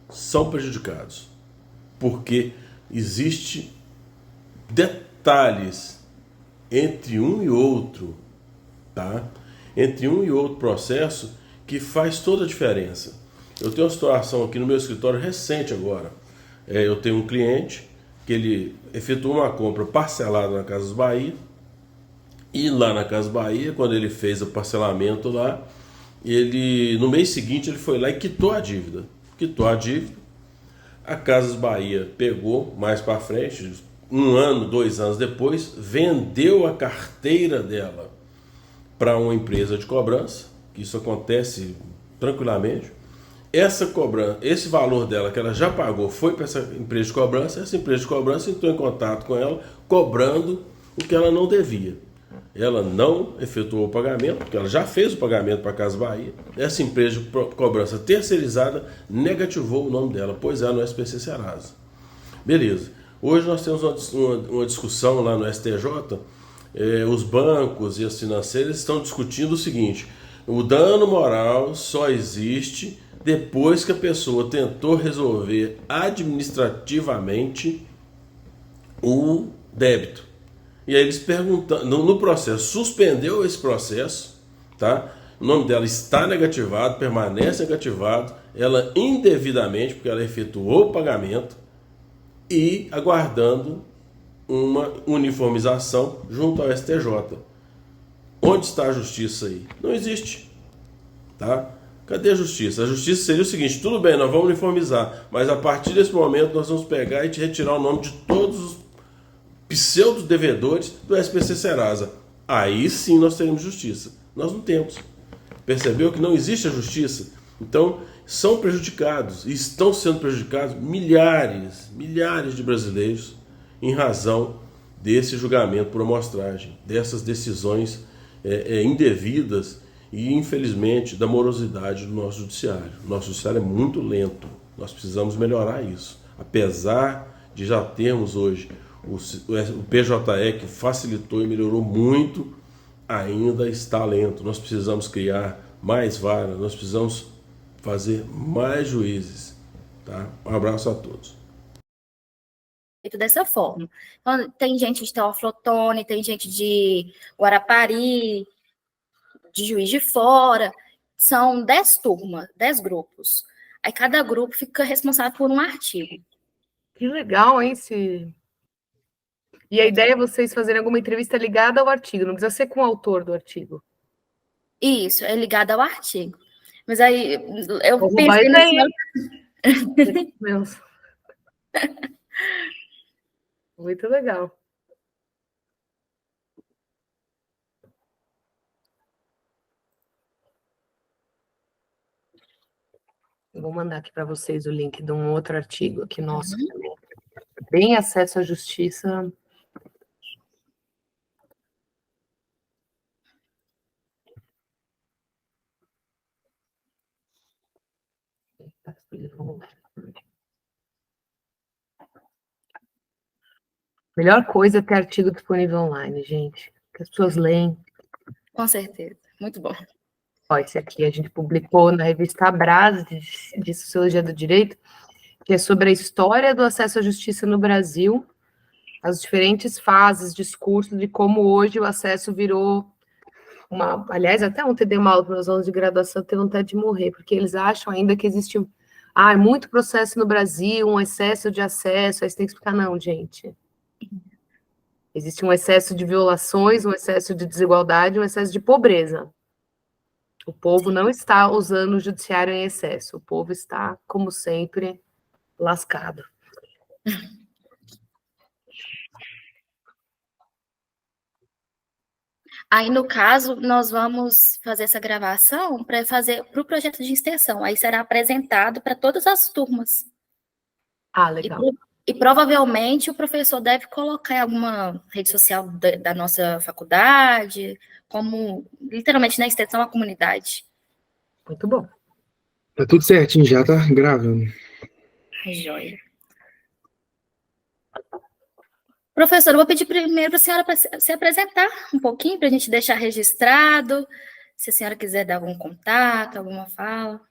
são prejudicados, porque existe detalhes entre um e outro, tá? Entre um e outro processo que faz toda a diferença. Eu tenho uma situação aqui no meu escritório recente agora. Eu tenho um cliente que ele efetuou uma compra parcelada na Casas Bahia, e lá na Casas Bahia, quando ele fez o parcelamento lá, ele, no mês seguinte, ele foi lá e quitou a dívida. A Casas Bahia pegou mais para frente, 1 ano, 2 anos depois, vendeu a carteira dela para uma empresa de cobrança, que isso acontece tranquilamente. Essa cobrança, esse valor dela que ela já pagou foi para essa empresa de cobrança. Essa empresa de cobrança entrou em contato com ela, cobrando o que ela não devia. Ela não efetuou o pagamento, porque ela já fez o pagamento para a Casas Bahia. Essa empresa de cobrança terceirizada negativou o nome dela, pois é, no SPC Serasa. Beleza. Hoje nós temos uma discussão lá no STJ. Os bancos e as financeiras estão discutindo o seguinte: o dano moral só existe depois que a pessoa tentou resolver administrativamente o débito. E aí eles perguntam, no processo, suspendeu esse processo, tá? O nome dela está negativado, permanece negativado, ela indevidamente, porque ela efetuou o pagamento, e aguardando uma uniformização junto ao STJ. Onde está a justiça aí? Não existe, tá? Cadê a justiça? A justiça seria o seguinte: tudo bem, nós vamos uniformizar, mas a partir desse momento nós vamos pegar e te retirar o nome de todos os pseudo-devedores do SPC Serasa. Aí sim nós teremos justiça. Nós não temos. Percebeu que não existe a justiça? Então, são prejudicados, e estão sendo prejudicados milhares de brasileiros em razão desse julgamento por amostragem, dessas decisões indevidas e, infelizmente, da morosidade do nosso judiciário. O nosso judiciário é muito lento. Nós precisamos melhorar isso. Apesar de já termos hoje o PJE, que facilitou e melhorou muito, ainda está lento. Nós precisamos criar mais varas, nós precisamos fazer mais juízes. Tá? Um abraço a todos. Dessa forma. Então, tem gente de Teófilo Otoni, tem gente de Guarapari, de Juiz de Fora. São 10 turmas, 10 grupos. Aí cada grupo fica responsável por um artigo. Que legal, hein? E a ideia é vocês fazerem alguma entrevista ligada ao artigo, não precisa ser com o autor do artigo. Isso, é ligado ao artigo. Mas aí eu Vou pensei nisso. Muito legal. Eu vou mandar aqui para vocês o link de um outro artigo aqui nosso também. Bem acesso à justiça. Melhor coisa é ter artigo disponível online, gente. Que as pessoas leem. Com certeza. Muito bom. Ó, esse aqui a gente publicou na revista Abras, de Sociologia do Direito, que é sobre a história do acesso à justiça no Brasil, as diferentes fases, discursos, de como hoje o acesso virou uma... Aliás, até ontem dei uma aula para meus alunos de graduação, tenho vontade de morrer, porque eles acham ainda que existe muito processo no Brasil, um excesso de acesso, aí você tem que explicar, não, gente. Existe um excesso de violações, um excesso de desigualdade, um excesso de pobreza. O povo não está usando o judiciário em excesso. O povo está, como sempre, lascado. Aí, no caso, nós vamos fazer essa gravação para fazer para o projeto de extensão. Aí será apresentado para todas as turmas. Legal. E provavelmente o professor deve colocar em alguma rede social da nossa faculdade, como literalmente na extensão à comunidade. Muito bom. Tá tudo certinho já, tá gravando. Joia. Professor, eu vou pedir primeiro para a senhora se apresentar um pouquinho, para a gente deixar registrado, se a senhora quiser dar algum contato, alguma fala.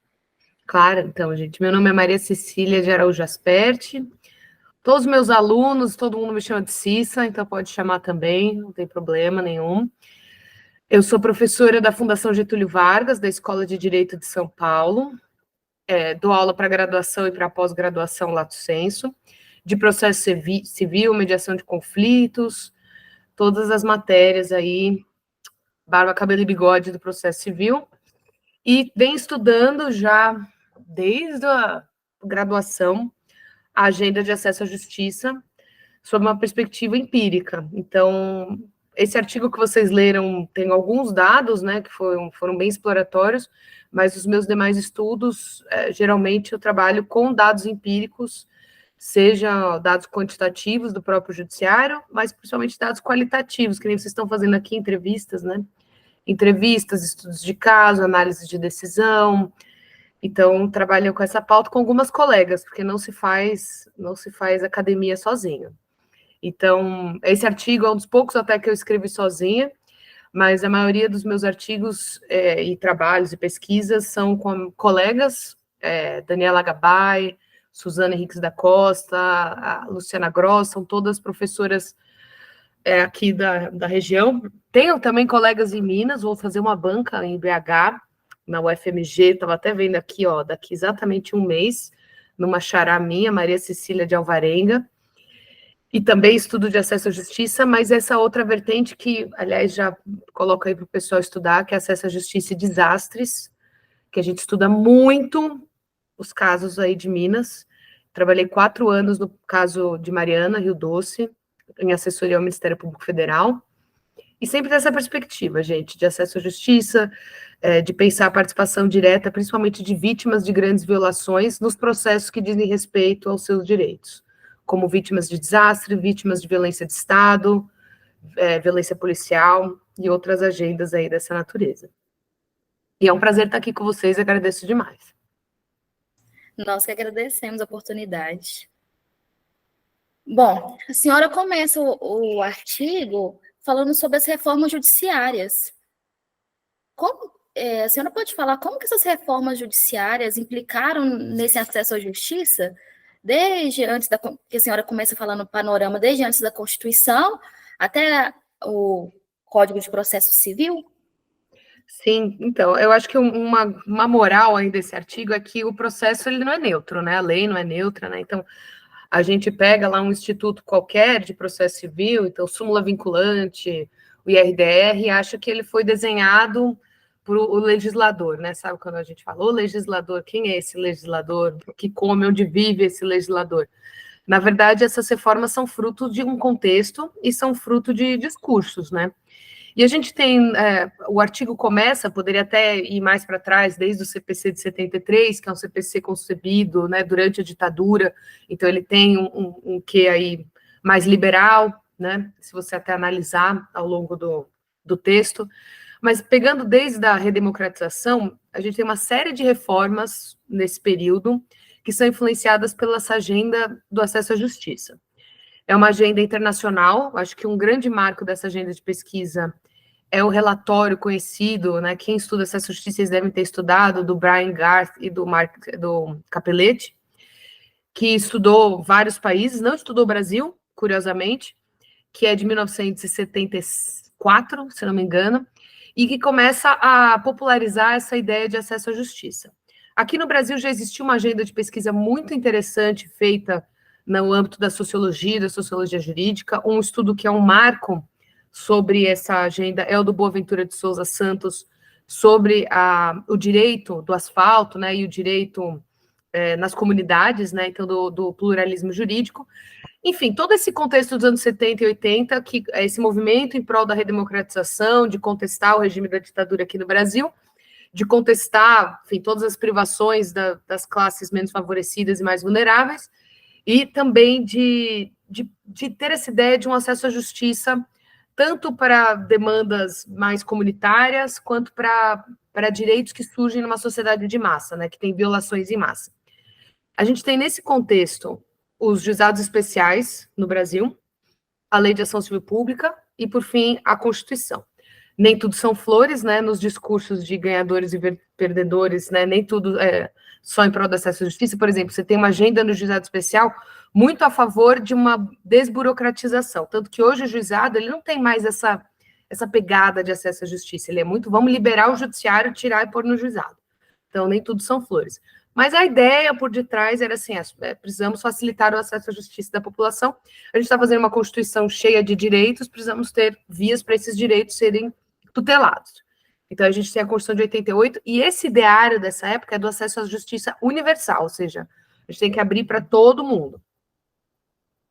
Claro, então, gente. Meu nome é Maria Cecília de Araújo Asperti. Todos os meus alunos, todo mundo me chama de Cissa, então pode chamar também, não tem problema nenhum. Eu sou professora da Fundação Getúlio Vargas, da Escola de Direito de São Paulo. Dou aula para graduação e para pós-graduação lato sensu, de processo civil, mediação de conflitos, todas as matérias aí, barba, cabelo e bigode do processo civil. E venho estudando já, desde a graduação, a agenda de acesso à justiça, sob uma perspectiva empírica. Então, esse artigo que vocês leram tem alguns dados, né, que foram bem exploratórios, mas os meus demais estudos, geralmente eu trabalho com dados empíricos, seja dados quantitativos do próprio judiciário, mas principalmente dados qualitativos, que nem vocês estão fazendo aqui, entrevistas, né? Entrevistas, estudos de caso, análise de decisão. Então, trabalho com essa pauta com algumas colegas, porque não se faz academia sozinho. Então, esse artigo é um dos poucos até que eu escrevi sozinha, mas a maioria dos meus artigos e trabalhos e pesquisas são com colegas, Daniela Gabay, Suzana Henriques da Costa, a Luciana Gross, são todas professoras aqui da região. Tenho também colegas em Minas, vou fazer uma banca em BH, na UFMG, estava até vendo aqui, daqui exatamente um mês, numa xará minha, Maria Cecília de Alvarenga, e também estudo de acesso à justiça, mas essa outra vertente que, aliás, já coloco aí para o pessoal estudar, que é acesso à justiça e desastres, que a gente estuda muito os casos aí de Minas. Trabalhei 4 anos no caso de Mariana, Rio Doce, em assessoria ao Ministério Público Federal, e sempre dessa perspectiva, gente, de acesso à justiça, de pensar a participação direta, principalmente de vítimas de grandes violações, nos processos que dizem respeito aos seus direitos, como vítimas de desastre, vítimas de violência de Estado, violência policial e outras agendas aí dessa natureza. E é um prazer estar aqui com vocês, agradeço demais. Nós que agradecemos a oportunidade. Bom, a senhora começa o artigo falando sobre as reformas judiciárias. A senhora pode falar como que essas reformas judiciárias implicaram nesse acesso à justiça, desde antes que a senhora começa falando o panorama, desde antes da Constituição até o Código de Processo Civil? Sim, então, eu acho que uma moral aí desse artigo é que o processo ele não é neutro, né? A lei não é neutra, né? Então, a gente pega lá um instituto qualquer de processo civil, então, súmula vinculante, o IRDR, e acha que ele foi desenhado por o legislador, né? Sabe quando a gente fala, o legislador, quem é esse legislador? Que come, onde vive esse legislador? Na verdade, essas reformas são fruto de um contexto e são fruto de discursos, né? E a gente tem, o artigo começa, poderia até ir mais para trás, desde o CPC de 73, que é um CPC concebido, né, durante a ditadura, então ele tem um quê aí mais liberal, né, se você até analisar ao longo do texto, mas pegando desde a redemocratização, a gente tem uma série de reformas nesse período que são influenciadas pela essa agenda do acesso à justiça. É uma agenda internacional, acho que um grande marco dessa agenda de pesquisa é o relatório conhecido, né, quem estuda acesso à justiça, vocês devem ter estudado, do Brian Garth e do Capelletti, que estudou vários países, não estudou o Brasil, curiosamente, que é de 1974, se não me engano, e que começa a popularizar essa ideia de acesso à justiça. Aqui no Brasil já existiu uma agenda de pesquisa muito interessante, feita no âmbito da sociologia jurídica, um estudo que é um marco sobre essa agenda é o do Boaventura de Souza Santos, sobre o direito do asfalto, né, e o direito nas comunidades, né, então do pluralismo jurídico. Enfim, todo esse contexto dos anos 70 e 80, que é esse movimento em prol da redemocratização, de contestar o regime da ditadura aqui no Brasil, de contestar, enfim, todas as privações das classes menos favorecidas e mais vulneráveis, e também de ter essa ideia de um acesso à justiça tanto para demandas mais comunitárias, quanto para direitos que surgem numa sociedade de massa, né, que tem violações em massa. A gente tem, nesse contexto, os juizados especiais no Brasil, a Lei de Ação Civil Pública e, por fim, a Constituição. Nem tudo são flores, né, nos discursos de ganhadores e perdedores, né, nem tudo é só em prol do acesso à justiça. Por exemplo, você tem uma agenda no juizado especial muito a favor de uma desburocratização, tanto que hoje o juizado ele não tem mais essa pegada de acesso à justiça, ele é muito, vamos liberar o judiciário, tirar e pôr no juizado. Então, nem tudo são flores. Mas a ideia por detrás era assim, precisamos facilitar o acesso à justiça da população, a gente está fazendo uma Constituição cheia de direitos, precisamos ter vias para esses direitos serem tutelados. Então, a gente tem a Constituição de 88, e esse ideário dessa época é do acesso à justiça universal, ou seja, a gente tem que abrir para todo mundo.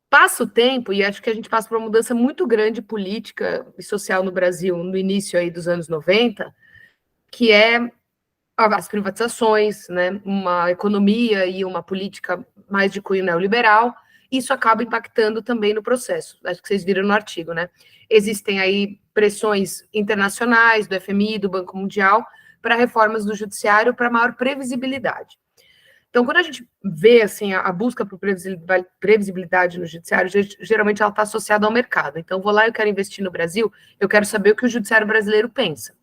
Passa o tempo, e acho que a gente passa por uma mudança muito grande política e social no Brasil, no início aí dos anos 90, que é as privatizações, né, uma economia e uma política mais de cunho neoliberal, isso acaba impactando também no processo. Acho que vocês viram no artigo, né? Existem aí pressões internacionais, do FMI, do Banco Mundial, para reformas do judiciário, para maior previsibilidade. Então, quando a gente vê assim, a busca por previsibilidade no judiciário, geralmente ela está associada ao mercado. Então, vou lá, eu quero investir no Brasil, eu quero saber o que o judiciário brasileiro pensa.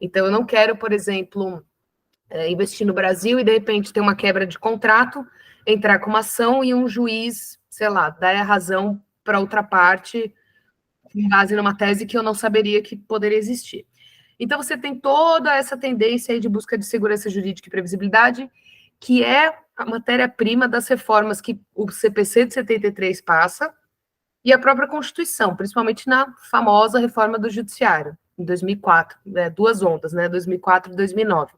Então, eu não quero, por exemplo, investir no Brasil e, de repente, ter uma quebra de contrato, entrar com uma ação e um juiz, sei lá, dar a razão para outra parte, com base numa tese que eu não saberia que poderia existir. Então, você tem toda essa tendência aí de busca de segurança jurídica e previsibilidade, que é a matéria-prima das reformas que o CPC de 73 passa, e a própria Constituição, principalmente na famosa reforma do Judiciário, em 2004, duas ondas, né, 2004 e 2009.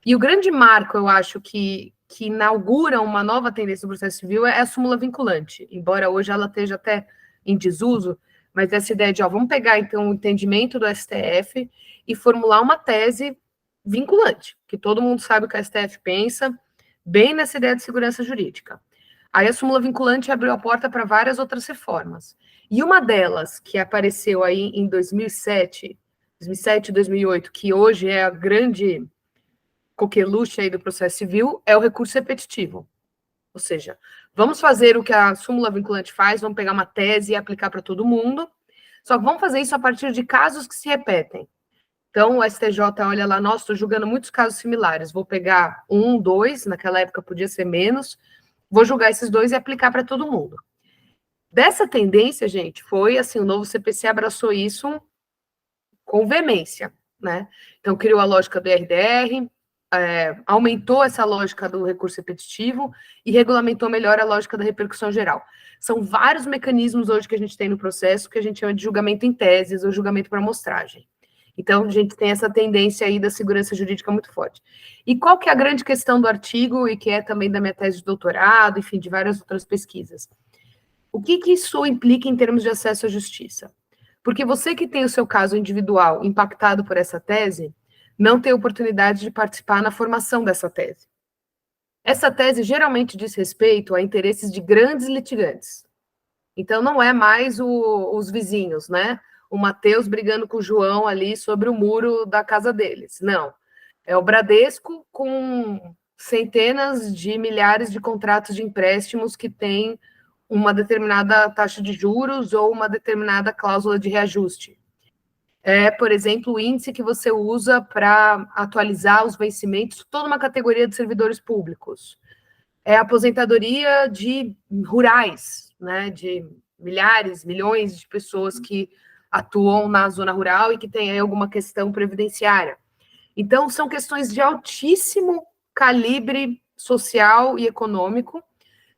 E o grande marco, eu acho, que inaugura uma nova tendência do processo civil é a súmula vinculante, embora hoje ela esteja até em desuso, mas essa ideia de, vamos pegar, então, o entendimento do STF e formular uma tese vinculante, que todo mundo sabe o que a STF pensa, bem nessa ideia de segurança jurídica. Aí a súmula vinculante abriu a porta para várias outras reformas. E uma delas, que apareceu aí em 2007, 2008, que hoje é a grande coqueluche aí do processo civil, é o recurso repetitivo. Ou seja, vamos fazer o que a súmula vinculante faz, vamos pegar uma tese e aplicar para todo mundo, só que vamos fazer isso a partir de casos que se repetem. Então, o STJ olha lá, nossa, estou julgando muitos casos similares, vou pegar 1, 2, naquela época podia ser menos, vou julgar esses 2 e aplicar para todo mundo. Dessa tendência, gente, foi assim, o novo CPC abraçou isso com veemência, né? Então, criou a lógica do RDR, aumentou essa lógica do recurso repetitivo e regulamentou melhor a lógica da repercussão geral. São vários mecanismos hoje que a gente tem no processo que a gente chama de julgamento em teses ou julgamento por amostragem. Então, a gente tem essa tendência aí da segurança jurídica muito forte. E qual que é a grande questão do artigo, e que é também da minha tese de doutorado, enfim, de várias outras pesquisas? O que isso implica em termos de acesso à justiça? Porque você que tem o seu caso individual impactado por essa tese, não tem oportunidade de participar na formação dessa tese. Essa tese geralmente diz respeito a interesses de grandes litigantes. Então, não é mais os vizinhos, né? O Matheus brigando com o João ali sobre o muro da casa deles. Não. É o Bradesco com centenas de milhares de contratos de empréstimos que têm uma determinada taxa de juros ou uma determinada cláusula de reajuste. É, por exemplo, o índice que você usa para atualizar os vencimentos, toda uma categoria de servidores públicos. É a aposentadoria de rurais, né, de milhares, milhões de pessoas que atuam na zona rural e que têm aí alguma questão previdenciária. Então, são questões de altíssimo calibre social e econômico,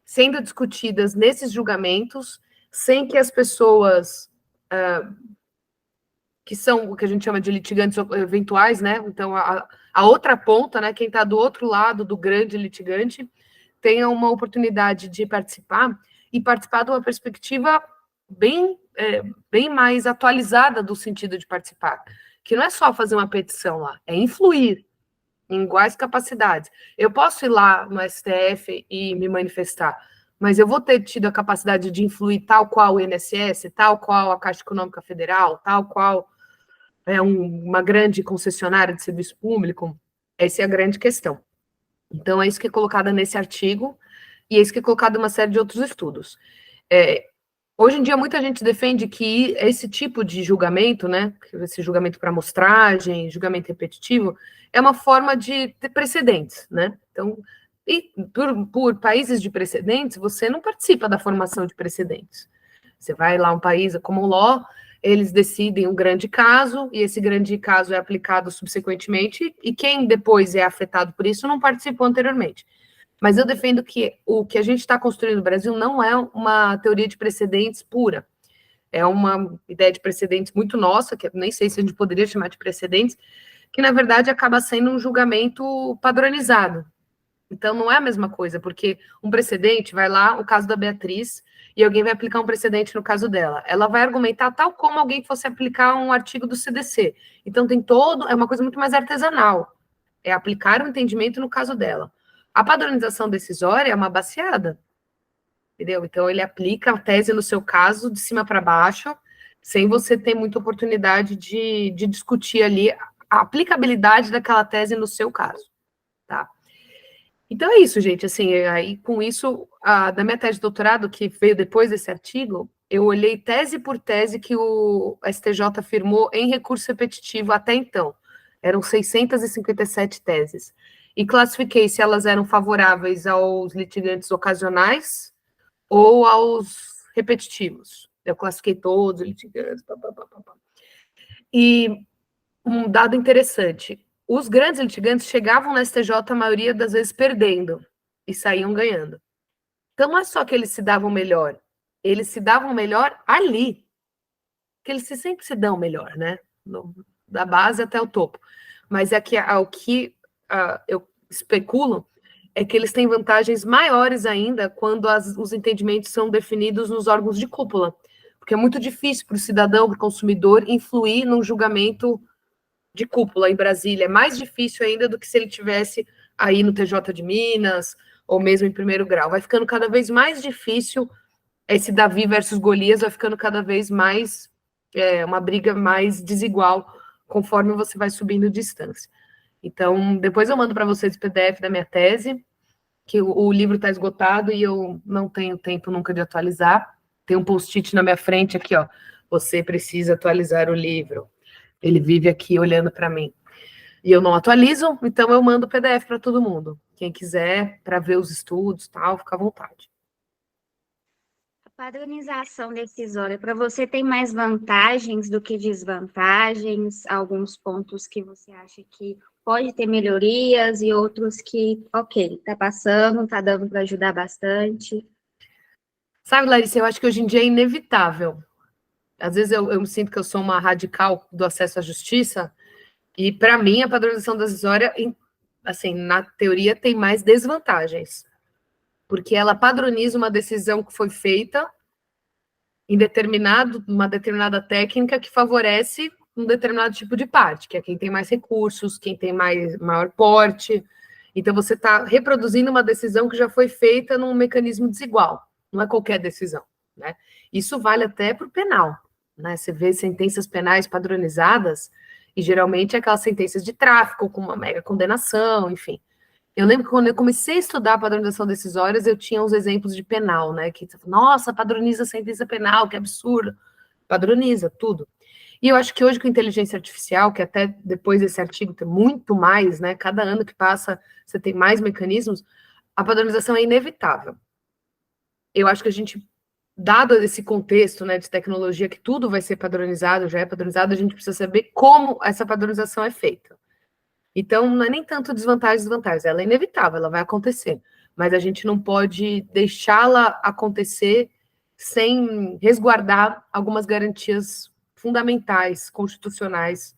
sendo discutidas nesses julgamentos, sem que as pessoas que são o que a gente chama de litigantes eventuais, né? Então, a outra ponta, né? Quem está do outro lado do grande litigante, tenha uma oportunidade de participar, e participar de uma perspectiva bem mais atualizada do sentido de participar, que não é só fazer uma petição lá, é influir em iguais capacidades. Eu posso ir lá no STF e me manifestar, mas eu vou ter tido a capacidade de influir tal qual o INSS, tal qual a Caixa Econômica Federal, tal qual uma grande concessionária de serviço público? Essa é a grande questão. Então, é isso que é colocado nesse artigo, e é isso que é colocado em uma série de outros estudos. Hoje em dia, muita gente defende que esse tipo de julgamento, né, esse julgamento para amostragem, julgamento repetitivo, é uma forma de ter precedentes, né? Então, E por países de precedentes, você não participa da formação de precedentes. Você vai lá, um país como o Law, eles decidem um grande caso, e esse grande caso é aplicado subsequentemente, e quem depois é afetado por isso não participou anteriormente. Mas eu defendo que o que a gente está construindo no Brasil não é uma teoria de precedentes pura. É uma ideia de precedentes muito nossa, que eu nem sei se a gente poderia chamar de precedentes, que na verdade acaba sendo um julgamento padronizado. Então não é a mesma coisa, porque um precedente, vai lá, o caso da Beatriz, e alguém vai aplicar um precedente no caso dela. Ela vai argumentar tal como alguém fosse aplicar um artigo do CDC. Então tem é uma coisa muito mais artesanal. É aplicar o entendimento no caso dela. A padronização decisória é uma baseada, entendeu? Então ele aplica a tese no seu caso de cima para baixo, sem você ter muita oportunidade de discutir ali a aplicabilidade daquela tese no seu caso, tá? Então é isso, gente, assim, aí com isso, da minha tese de doutorado, que veio depois desse artigo, eu olhei tese por tese que o STJ firmou em recurso repetitivo até então. Eram 657 teses. E classifiquei se elas eram favoráveis aos litigantes ocasionais ou aos repetitivos. Eu classifiquei todos os litigantes. E um dado interessante, os grandes litigantes chegavam na STJ, a maioria das vezes, perdendo, e saíam ganhando. Então, não é só que eles se davam melhor, eles se davam melhor ali, que eles sempre se dão melhor, né? Da base até o topo. Mas é que o que eu especulo é que eles têm vantagens maiores ainda quando os entendimentos são definidos nos órgãos de cúpula, porque é muito difícil para o cidadão, para o consumidor, influir num julgamento de cúpula em Brasília. É mais difícil ainda do que se ele tivesse aí no TJ de Minas, ou mesmo em primeiro grau. Vai ficando cada vez mais difícil, esse Davi versus Golias vai ficando cada vez mais, uma briga mais desigual, conforme você vai subindo distância. Então, depois eu mando para vocês o PDF da minha tese, que o livro está esgotado e eu não tenho tempo nunca de atualizar. Tem um post-it na minha frente aqui, ó. Você precisa atualizar o livro. Ele vive aqui olhando para mim. E eu não atualizo, então eu mando o PDF para todo mundo. Quem quiser, para ver os estudos e tal, fica à vontade. A padronização decisória, para você tem mais vantagens do que desvantagens? Alguns pontos que você acha que pode ter melhorias e outros que, ok, tá passando, tá dando para ajudar bastante? Sabe, Larissa, eu acho que hoje em dia é inevitável. Às vezes eu me sinto que eu sou uma radical do acesso à justiça, e para mim a padronização decisória, assim, na teoria tem mais desvantagens, porque ela padroniza uma decisão que foi feita em uma determinada técnica que favorece um determinado tipo de parte, que é quem tem mais recursos, quem tem maior porte. Então você está reproduzindo uma decisão que já foi feita num mecanismo desigual, não é qualquer decisão, né? Isso vale até para o penal, né? Você vê sentenças penais padronizadas, e geralmente é aquelas sentenças de tráfico, com uma mega condenação, enfim. Eu lembro que quando eu comecei a estudar padronização decisórias, eu tinha uns exemplos de penal, né? Que, nossa, padroniza a sentença penal, que absurdo. Padroniza tudo. E eu acho que hoje com inteligência artificial, que até depois desse artigo tem muito mais, né? Cada ano que passa, você tem mais mecanismos, a padronização é inevitável. Eu acho que a gente, dado esse contexto, né, de tecnologia, que tudo vai ser padronizado, já é padronizado, a gente precisa saber como essa padronização é feita. Então, não é nem tanto desvantagem e desvantagem, ela é inevitável, ela vai acontecer, mas a gente não pode deixá-la acontecer sem resguardar algumas garantias fundamentais, constitucionais,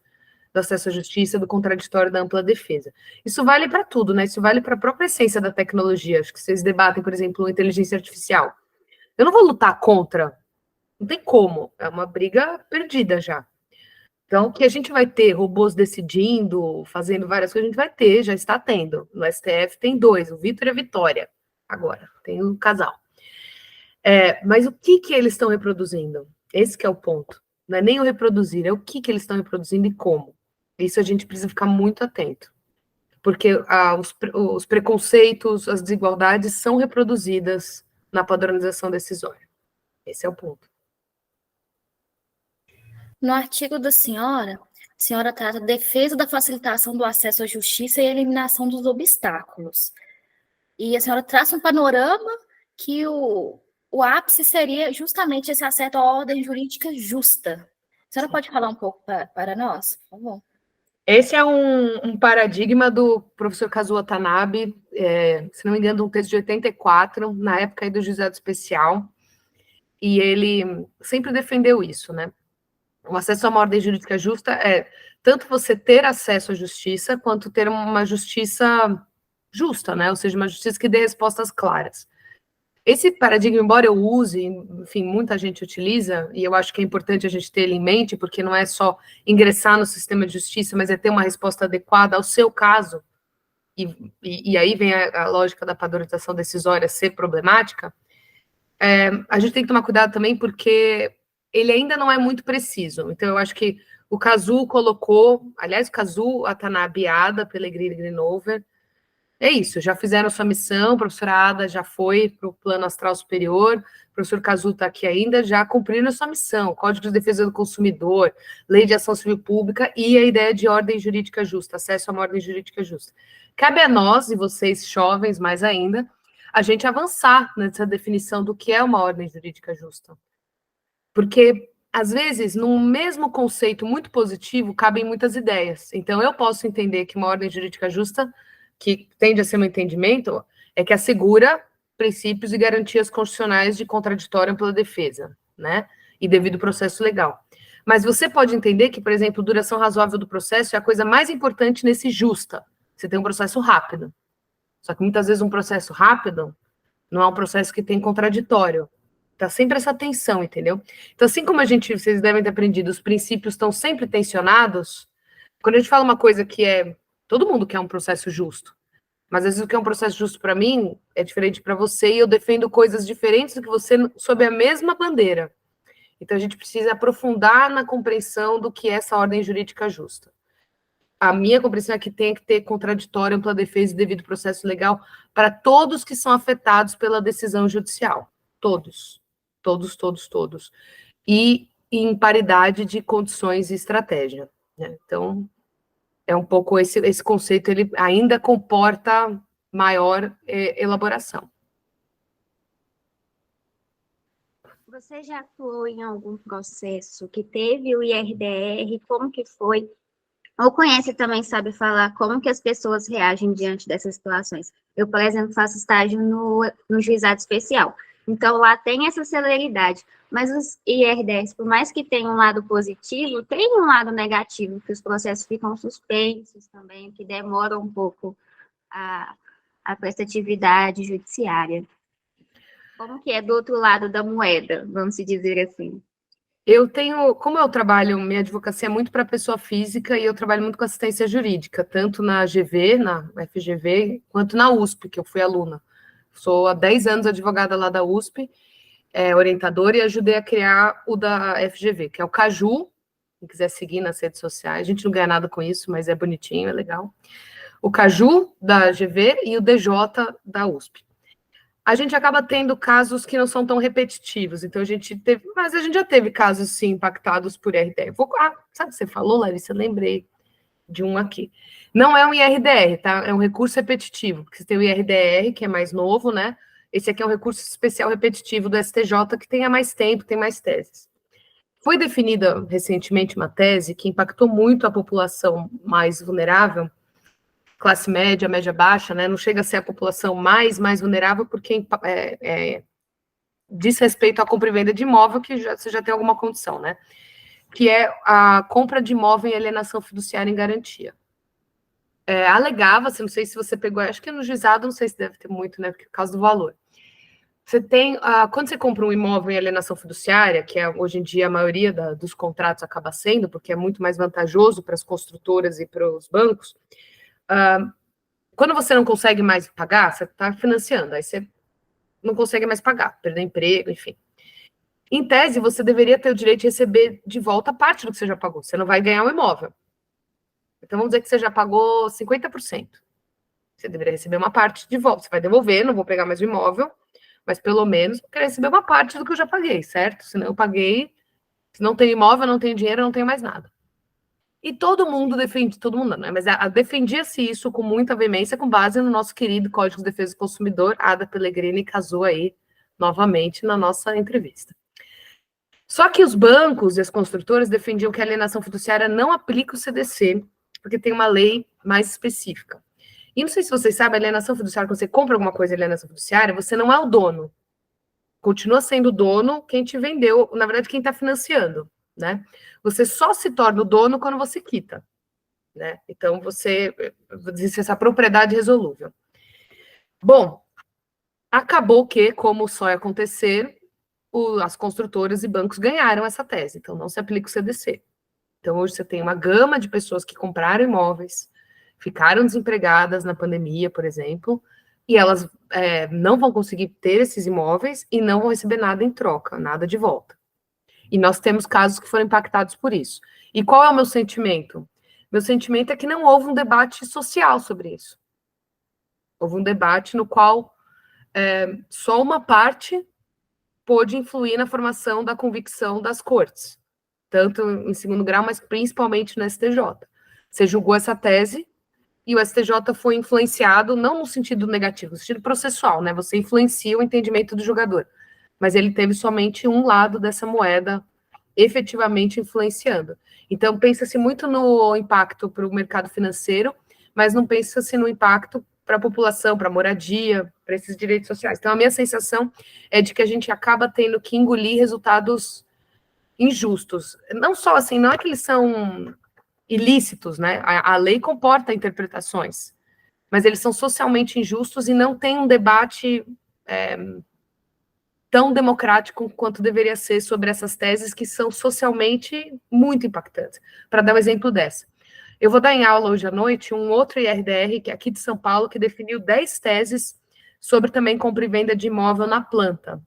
do acesso à justiça, do contraditório, da ampla defesa. Isso vale para tudo, né? Isso vale para a própria essência da tecnologia. Acho que vocês debatem, por exemplo, a inteligência artificial. Eu não vou lutar contra, não tem como, é uma briga perdida já. Então, que a gente vai ter robôs decidindo, fazendo várias coisas, a gente vai ter, já está tendo. No STF tem 2, o Vitor e a Vitória, agora, tem um casal. Mas o que eles estão reproduzindo? Esse que é o ponto. Não é nem o reproduzir, é o que eles estão reproduzindo e como. Isso a gente precisa ficar muito atento. Porque os preconceitos, as desigualdades são reproduzidas na padronização decisória. Esse é o ponto. No artigo da senhora, a senhora trata defesa da facilitação do acesso à justiça e eliminação dos obstáculos. E a senhora traça um panorama que o ápice seria justamente esse acesso à ordem jurídica justa. A senhora pode falar um pouco para nós, por favor? Esse é um paradigma do professor Kazuo Watanabe, se não me engano, um texto de 84, na época aí do juizado especial, e ele sempre defendeu isso, né? O acesso a uma ordem jurídica justa é tanto você ter acesso à justiça, quanto ter uma justiça justa, né? Ou seja, uma justiça que dê respostas claras. Esse paradigma, embora eu use, enfim, muita gente utiliza, e eu acho que é importante a gente ter ele em mente, porque não é só ingressar no sistema de justiça, mas é ter uma resposta adequada ao seu caso, e aí vem a lógica da padronização decisória ser problemática. A gente tem que tomar cuidado também, porque ele ainda não é muito preciso. Então, eu acho que o Kazuo colocou, aliás, o Kazuo Watanabe, Ada, Pellegrini, Grinover, é isso, já fizeram sua missão, a professora Ada já foi para o plano astral superior, o professor Kazuo está aqui ainda, já cumpriram sua missão, Código de Defesa do Consumidor, Lei de Ação Civil Pública e a ideia de ordem jurídica justa, acesso a uma ordem jurídica justa. Cabe a nós, e vocês jovens mais ainda, a gente avançar nessa definição do que é uma ordem jurídica justa. Porque, às vezes, num mesmo conceito muito positivo, cabem muitas ideias. Então, eu posso entender que uma ordem jurídica justa, que tende a ser um entendimento, é que assegura princípios e garantias constitucionais de contraditório pela defesa, né? E devido processo legal. Mas você pode entender que, por exemplo, duração razoável do processo é a coisa mais importante nesse justa. Você tem um processo rápido. Só que muitas vezes um processo rápido não é um processo que tem contraditório. Tá sempre essa tensão, entendeu? Então, assim como vocês devem ter aprendido, os princípios estão sempre tensionados, quando a gente fala uma coisa que todo mundo quer um processo justo, mas às vezes o que é um processo justo para mim é diferente para você, e eu defendo coisas diferentes do que você sob a mesma bandeira. Então, a gente precisa aprofundar na compreensão do que é essa ordem jurídica justa. A minha compreensão é que tem que ter contraditório, ampla defesa e devido processo legal para todos que são afetados pela decisão judicial. Todos. Todos, todos, todos. E em paridade de condições e estratégia, né? Então, é um pouco esse conceito, ele ainda comporta maior elaboração. Você já atuou em algum processo que teve o IRDR? Como que foi? Ou conhece também, sabe falar como que as pessoas reagem diante dessas situações? Eu, por exemplo, faço estágio no juizado especial. Então, lá tem essa celeridade. Mas os IRDRs, por mais que tenham um lado positivo, tem um lado negativo, que os processos ficam suspensos também, que demoram um pouco a prestatividade judiciária. Como que é do outro lado da moeda, vamos se dizer assim? Como eu trabalho, minha advocacia é muito para pessoa física e eu trabalho muito com assistência jurídica, tanto na GV, na FGV, quanto na USP, que eu fui aluna. Sou há 10 anos advogada lá da USP, orientadora, e ajudei a criar o da FGV, que é o Caju, quem quiser seguir nas redes sociais. A gente não ganha nada com isso, mas é bonitinho, é legal. O Caju, da GV, e o DJ, da USP. A gente acaba tendo casos que não são tão repetitivos, então mas a gente já teve casos, sim, impactados por IRDR. Sabe o que você falou, Larissa? Eu lembrei de um aqui. Não é um IRDR, tá? É um recurso repetitivo, porque você tem o IRDR, que é mais novo, né? Esse aqui é um recurso especial repetitivo do STJ, que tem há mais tempo, tem mais teses. Foi definida recentemente uma tese que impactou muito a população mais vulnerável, classe média, média baixa, né? Não chega a ser a população mais vulnerável, porque diz respeito à compra e venda de imóvel, que você já tem alguma condição, né? Que é a compra de imóvel em alienação fiduciária em garantia. Alegava-se, não sei se você pegou, acho que no juizado, não sei se deve ter muito, né? Por causa do valor. Você tem, quando você compra um imóvel em alienação fiduciária, que hoje em dia a maioria dos contratos acaba sendo, porque é muito mais vantajoso para as construtoras e para os bancos, quando você não consegue mais pagar, você está financiando, aí você não consegue mais pagar, perder emprego, enfim. Em tese, você deveria ter o direito de receber de volta parte do que você já pagou. Você não vai ganhar o imóvel. Então, vamos dizer que você já pagou 50%. Você deveria receber uma parte de volta. Você vai devolver, não vou pegar mais o imóvel, mas pelo menos eu quero receber uma parte do que eu já paguei, certo? Senão eu paguei, se não tenho imóvel, não tenho dinheiro, não tenho mais nada. E todo mundo defende, todo mundo não, né? Mas defendia-se isso com muita veemência, com base no nosso querido Código de Defesa do Consumidor. A Ada Pellegrini casou aí novamente na nossa entrevista. Só que os bancos e as construtoras defendiam que a alienação fiduciária não aplica o CDC, porque tem uma lei mais específica. E não sei se vocês sabem, a alienação fiduciária, quando você compra alguma coisa em alienação fiduciária, você não é o dono. Continua sendo o dono quem te vendeu, na verdade, quem está financiando, né? Você só se torna o dono quando você quita, né? Então, existe essa propriedade resolúvel. Bom, acabou que, como só ia acontecer, as construtoras e bancos ganharam essa tese, então não se aplica o CDC. Então, hoje você tem uma gama de pessoas que compraram imóveis, ficaram desempregadas na pandemia, por exemplo, e elas não vão conseguir ter esses imóveis e não vão receber nada em troca, nada de volta. E nós temos casos que foram impactados por isso. E qual é o meu sentimento? Meu sentimento é que não houve um debate social sobre isso. Houve um debate no qual só uma parte pôde influir na formação da convicção das cortes, tanto em segundo grau, mas principalmente no STJ. Você julgou essa tese e o STJ foi influenciado, não no sentido negativo, no sentido processual, né? Você influencia o entendimento do julgador, mas ele teve somente um lado dessa moeda efetivamente influenciando. Então, pensa-se muito no impacto para o mercado financeiro, mas não pensa-se no impacto para a população, para a moradia, para esses direitos sociais. Então, a minha sensação é de que a gente acaba tendo que engolir resultados injustos. Não só assim, não é que eles são ilícitos, né? A lei comporta interpretações, mas eles são socialmente injustos e não tem um debate tão democrático quanto deveria ser sobre essas teses que são socialmente muito impactantes. Para dar um exemplo dessa. Eu vou dar em aula hoje à noite um outro IRDR, que é aqui de São Paulo, que definiu 10 teses sobre também compra e venda de imóvel na planta.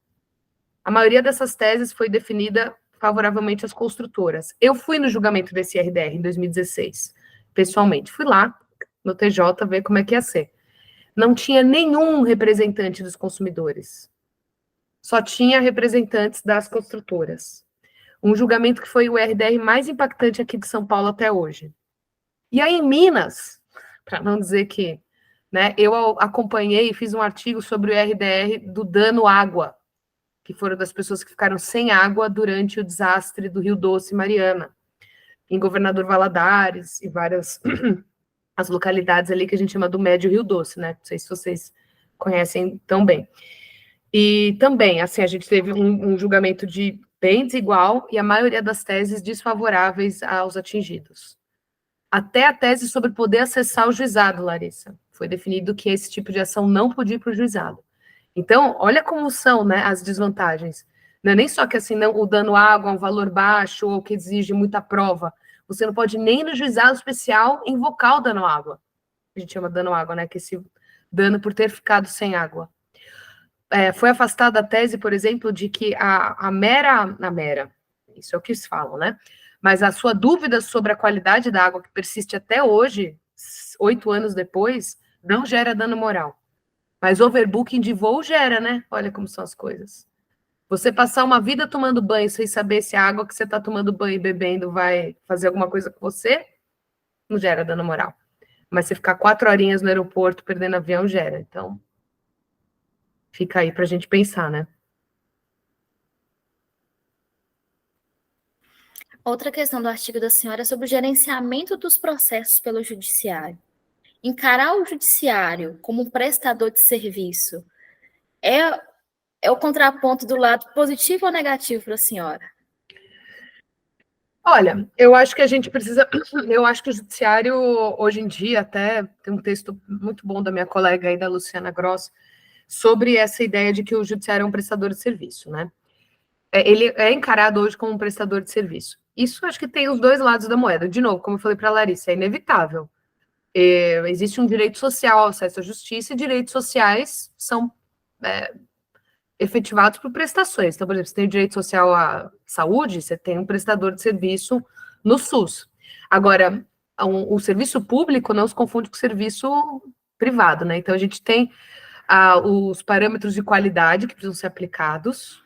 A maioria dessas teses foi definida favoravelmente às construtoras. Eu fui no julgamento desse IRDR em 2016, pessoalmente. Fui lá no TJ ver como é que ia ser. Não tinha nenhum representante dos consumidores. Só tinha representantes das construtoras. Um julgamento que foi o IRDR mais impactante aqui de São Paulo até hoje. E aí, em Minas, para não dizer que, né, eu acompanhei e fiz um artigo sobre o IRDR do dano água, que foram das pessoas que ficaram sem água durante o desastre do Rio Doce e Mariana, em Governador Valadares e várias as localidades ali que a gente chama do Médio Rio Doce, né? Não sei se vocês conhecem tão bem. E também, assim, a gente teve um julgamento de bem desigual e a maioria das teses desfavoráveis aos atingidos. Até a tese sobre poder acessar o juizado, Larissa. Foi definido que esse tipo de ação não podia ir para o juizado. Então, olha como são, né, as desvantagens. Não é nem só que assim, não, o dano água é um valor baixo ou que exige muita prova. Você não pode nem no juizado especial invocar o dano água. A gente chama dano água, né, que é esse dano por ter ficado sem água. Foi afastada a tese, por exemplo, de que a mera, isso é o que eles falam, né? Mas a sua dúvida sobre a qualidade da água, que persiste até hoje, 8 anos depois, não gera dano moral. Mas overbooking de voo gera, né? Olha como são as coisas. Você passar uma vida tomando banho sem saber se a água que você está tomando banho e bebendo vai fazer alguma coisa com você, não gera dano moral. Mas você ficar 4 horinhas no aeroporto perdendo avião, gera. Então, fica aí para a gente pensar, né? Outra questão do artigo da senhora é sobre o gerenciamento dos processos pelo judiciário. Encarar o judiciário como um prestador de serviço é o contraponto do lado positivo ou negativo para a senhora? Olha, eu acho que a gente precisa. Eu acho que o judiciário, hoje em dia, até tem um texto muito bom da minha colega aí, da Luciana Gross, sobre essa ideia de que o judiciário é um prestador de serviço, né? Ele é encarado hoje como um prestador de serviço. Isso acho que tem os dois lados da moeda. De novo, como eu falei para a Larissa, é inevitável. Existe um direito social ao acesso à justiça e direitos sociais são efetivados por prestações. Então, por exemplo, você tem o direito social à saúde, você tem um prestador de serviço no SUS. Agora, o serviço público não se confunde com o serviço privado, né? Então, a gente tem os parâmetros de qualidade que precisam ser aplicados,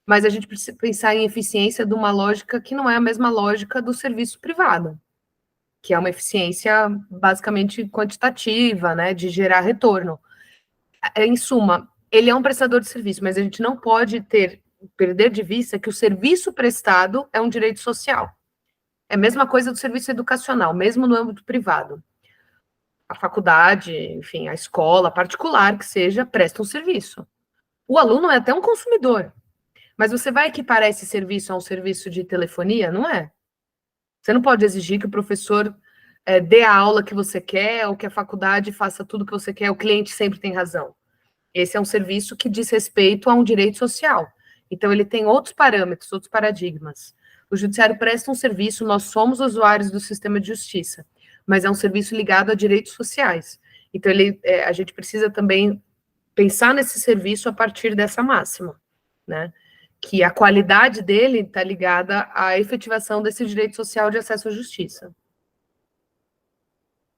mas a gente precisa pensar em eficiência de uma lógica que não é a mesma lógica do serviço privado. que é uma eficiência basicamente quantitativa, né, de gerar retorno. Em suma, ele é um prestador de serviço, mas a gente não pode perder de vista que o serviço prestado é um direito social. É a mesma coisa do serviço educacional, mesmo no âmbito privado. A faculdade, enfim, a escola particular que seja, presta um serviço. O aluno é até um consumidor, mas você vai equiparar esse serviço a um serviço de telefonia? Não é. Você não pode exigir que o professor dê a aula que você quer, ou que a faculdade faça tudo que você quer, o cliente sempre tem razão. Esse é um serviço que diz respeito a um direito social. Então, ele tem outros parâmetros, outros paradigmas. O judiciário presta um serviço, nós somos usuários do sistema de justiça, mas é um serviço ligado a direitos sociais. Então, a gente precisa também pensar nesse serviço a partir dessa máxima, né? Que a qualidade dele está ligada à efetivação desse direito social de acesso à justiça.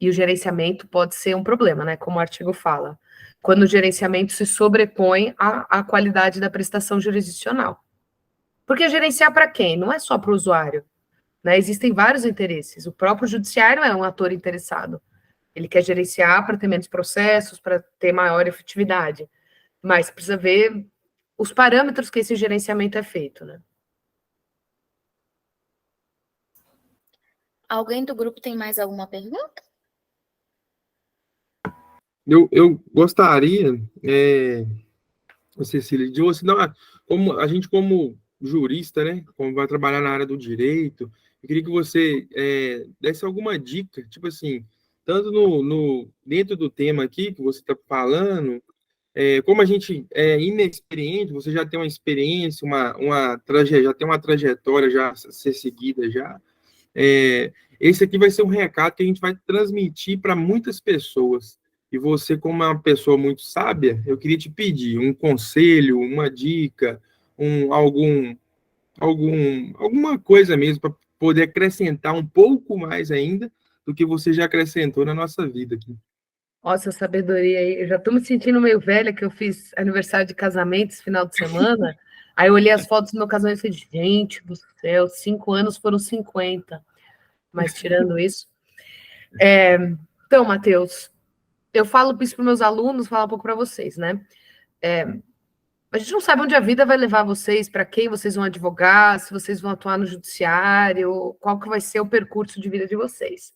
E o gerenciamento pode ser um problema, né? Como o artigo fala, quando o gerenciamento se sobrepõe à qualidade da prestação jurisdicional. Porque gerenciar para quem? Não é só para o usuário, né? Existem vários interesses. O próprio judiciário é um ator interessado. Ele quer gerenciar para ter menos processos, para ter maior efetividade. Mas precisa ver os parâmetros que esse gerenciamento é feito, né? Alguém do grupo tem mais alguma pergunta? Eu gostaria, Cecília, de você dar como a gente como jurista, né, como vai trabalhar na área do direito, eu queria que você desse alguma dica, tipo assim, tanto dentro do tema aqui que você está falando, como a gente é inexperiente, você já tem uma experiência, já tem uma trajetória já a ser seguida já. Esse aqui vai ser um recado que a gente vai transmitir para muitas pessoas. E você, como uma pessoa muito sábia, eu queria te pedir um conselho, uma dica, alguma coisa mesmo para poder acrescentar um pouco mais ainda do que você já acrescentou na nossa vida aqui. Nossa, sabedoria aí. Eu já estou me sentindo meio velha, que eu fiz aniversário de casamento esse final de semana. Aí eu olhei as fotos do meu casamento e falei, gente do céu, 5 anos foram 50. Mas tirando isso. Então, Matheus, eu falo isso para meus alunos, falo um pouco para vocês, né? A gente não sabe onde a vida vai levar vocês, para quem vocês vão advogar, se vocês vão atuar no judiciário, qual que vai ser o percurso de vida de vocês.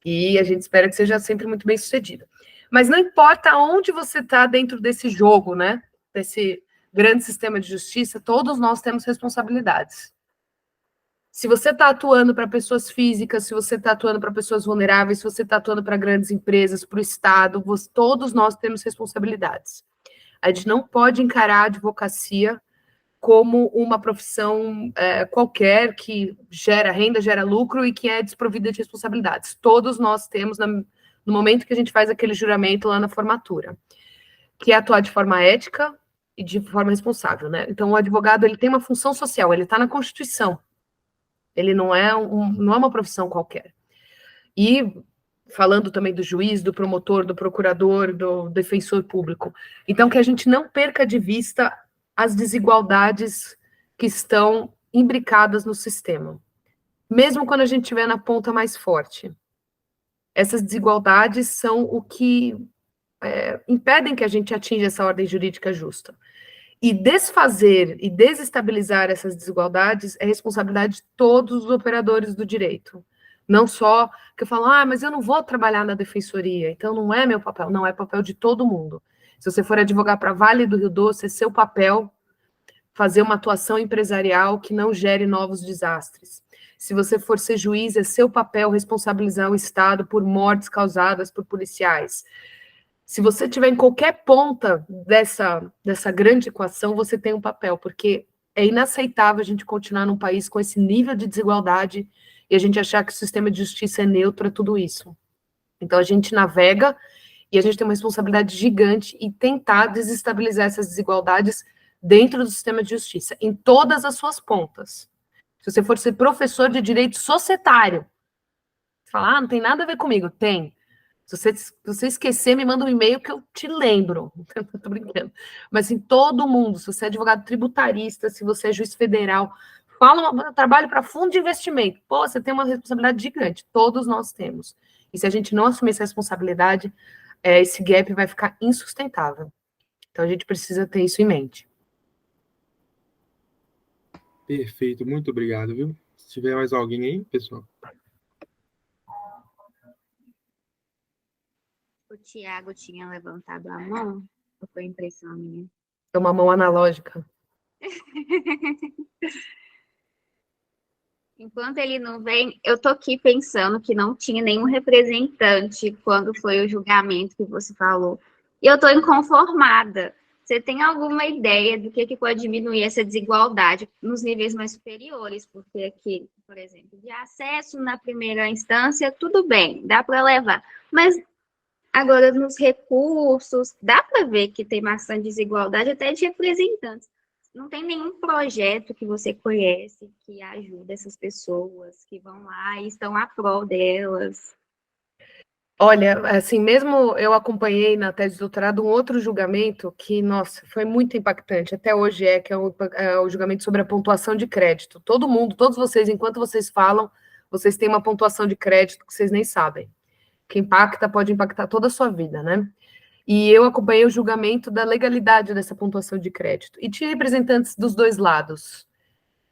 E a gente espera que seja sempre muito bem sucedido. Mas não importa onde você está dentro desse jogo, né? Desse grande sistema de justiça, todos nós temos responsabilidades. Se você está atuando para pessoas físicas, se você está atuando para pessoas vulneráveis, se você está atuando para grandes empresas, para o Estado, todos nós temos responsabilidades. A gente não pode encarar a advocacia como uma profissão qualquer que gera renda, gera lucro e que é desprovida de responsabilidades. Todos nós temos, no momento que a gente faz aquele juramento lá na formatura, que é atuar de forma ética e de forma responsável, né? Então, o advogado, ele tem uma função social, ele está na Constituição. Ele não é uma profissão qualquer. E falando também do juiz, do promotor, do procurador, do defensor público. Então, que a gente não perca de vista as desigualdades que estão imbricadas no sistema. Mesmo quando a gente estiver na ponta mais forte. Essas desigualdades são o que impedem que a gente atinja essa ordem jurídica justa. E desfazer e desestabilizar essas desigualdades é responsabilidade de todos os operadores do direito. Não só que eu falo, mas eu não vou trabalhar na defensoria, então não é meu papel. Não, é papel de todo mundo. Se você for advogar para Vale do Rio Doce, é seu papel fazer uma atuação empresarial que não gere novos desastres. Se você for ser juiz, é seu papel responsabilizar o Estado por mortes causadas por policiais. Se você estiver em qualquer ponta dessa grande equação, você tem um papel, porque é inaceitável a gente continuar num país com esse nível de desigualdade e a gente achar que o sistema de justiça é neutro a tudo isso. Então, a gente navega e a gente tem uma responsabilidade gigante em tentar desestabilizar essas desigualdades dentro do sistema de justiça, em todas as suas pontas. Se você for ser professor de direito societário, você fala, não tem nada a ver comigo. Tem. Se você esquecer, me manda um e-mail que eu te lembro. Tô brincando. Mas em todo mundo, se você é advogado tributarista, se você é juiz federal, eu trabalho para fundo de investimento. Pô, você tem uma responsabilidade gigante, todos nós temos. E se a gente não assumir essa responsabilidade, esse gap vai ficar insustentável. Então, a gente precisa ter isso em mente. Perfeito, muito obrigado, viu? Se tiver mais alguém aí, pessoal. O Tiago tinha levantado a mão, ou foi impressão minha? É uma mão analógica. Enquanto ele não vem, eu tô aqui pensando que não tinha nenhum representante quando foi o julgamento que você falou. E eu tô inconformada. Você tem alguma ideia do que pode diminuir essa desigualdade nos níveis mais superiores? Porque aqui, por exemplo, de acesso na primeira instância, tudo bem, dá para levar. Mas agora nos recursos, dá para ver que tem bastante desigualdade até de representantes. Não tem nenhum projeto que você conhece que ajuda essas pessoas que vão lá e estão à prol delas. Olha, assim, mesmo eu acompanhei na tese de doutorado um outro julgamento que, nossa, foi muito impactante, até hoje que é o julgamento sobre a pontuação de crédito. Todo mundo, todos vocês, enquanto vocês falam, vocês têm uma pontuação de crédito que vocês nem sabem. Que pode impactar toda a sua vida, né? E eu acompanhei o julgamento da legalidade dessa pontuação de crédito. E tinha representantes dos dois lados.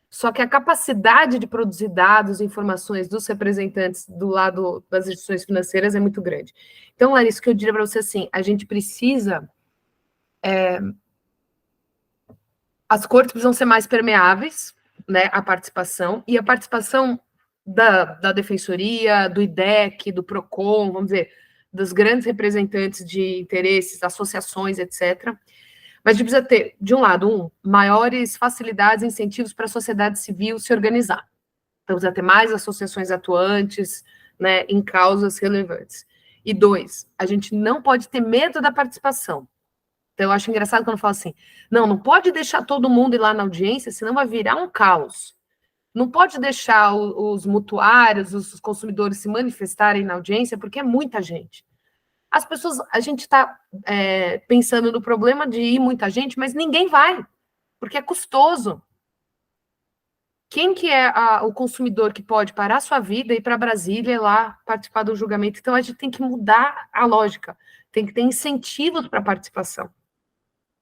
Só que a capacidade de produzir dados e informações dos representantes do lado das instituições financeiras é muito grande. Então, Larissa, o que eu diria para você assim, a gente precisa... as cortes precisam ser mais permeáveis, né, à participação, e a participação da Defensoria, do IDEC, do PROCON, vamos dizer, dos grandes representantes de interesses, associações, etc., mas a gente precisa ter, de um lado, maiores facilidades e incentivos para a sociedade civil se organizar. Então, precisa ter mais associações atuantes, né, em causas relevantes. E 2, a gente não pode ter medo da participação. Então, eu acho engraçado quando eu falo assim, não pode deixar todo mundo ir lá na audiência, senão vai virar um caos. Não pode deixar os mutuários, os consumidores se manifestarem na audiência, porque é muita gente. As pessoas, a gente está pensando no problema de ir muita gente, mas ninguém vai, porque é custoso. Quem que é o consumidor que pode parar a sua vida e ir para Brasília e lá participar do julgamento? Então, a gente tem que mudar a lógica, tem que ter incentivos para participação,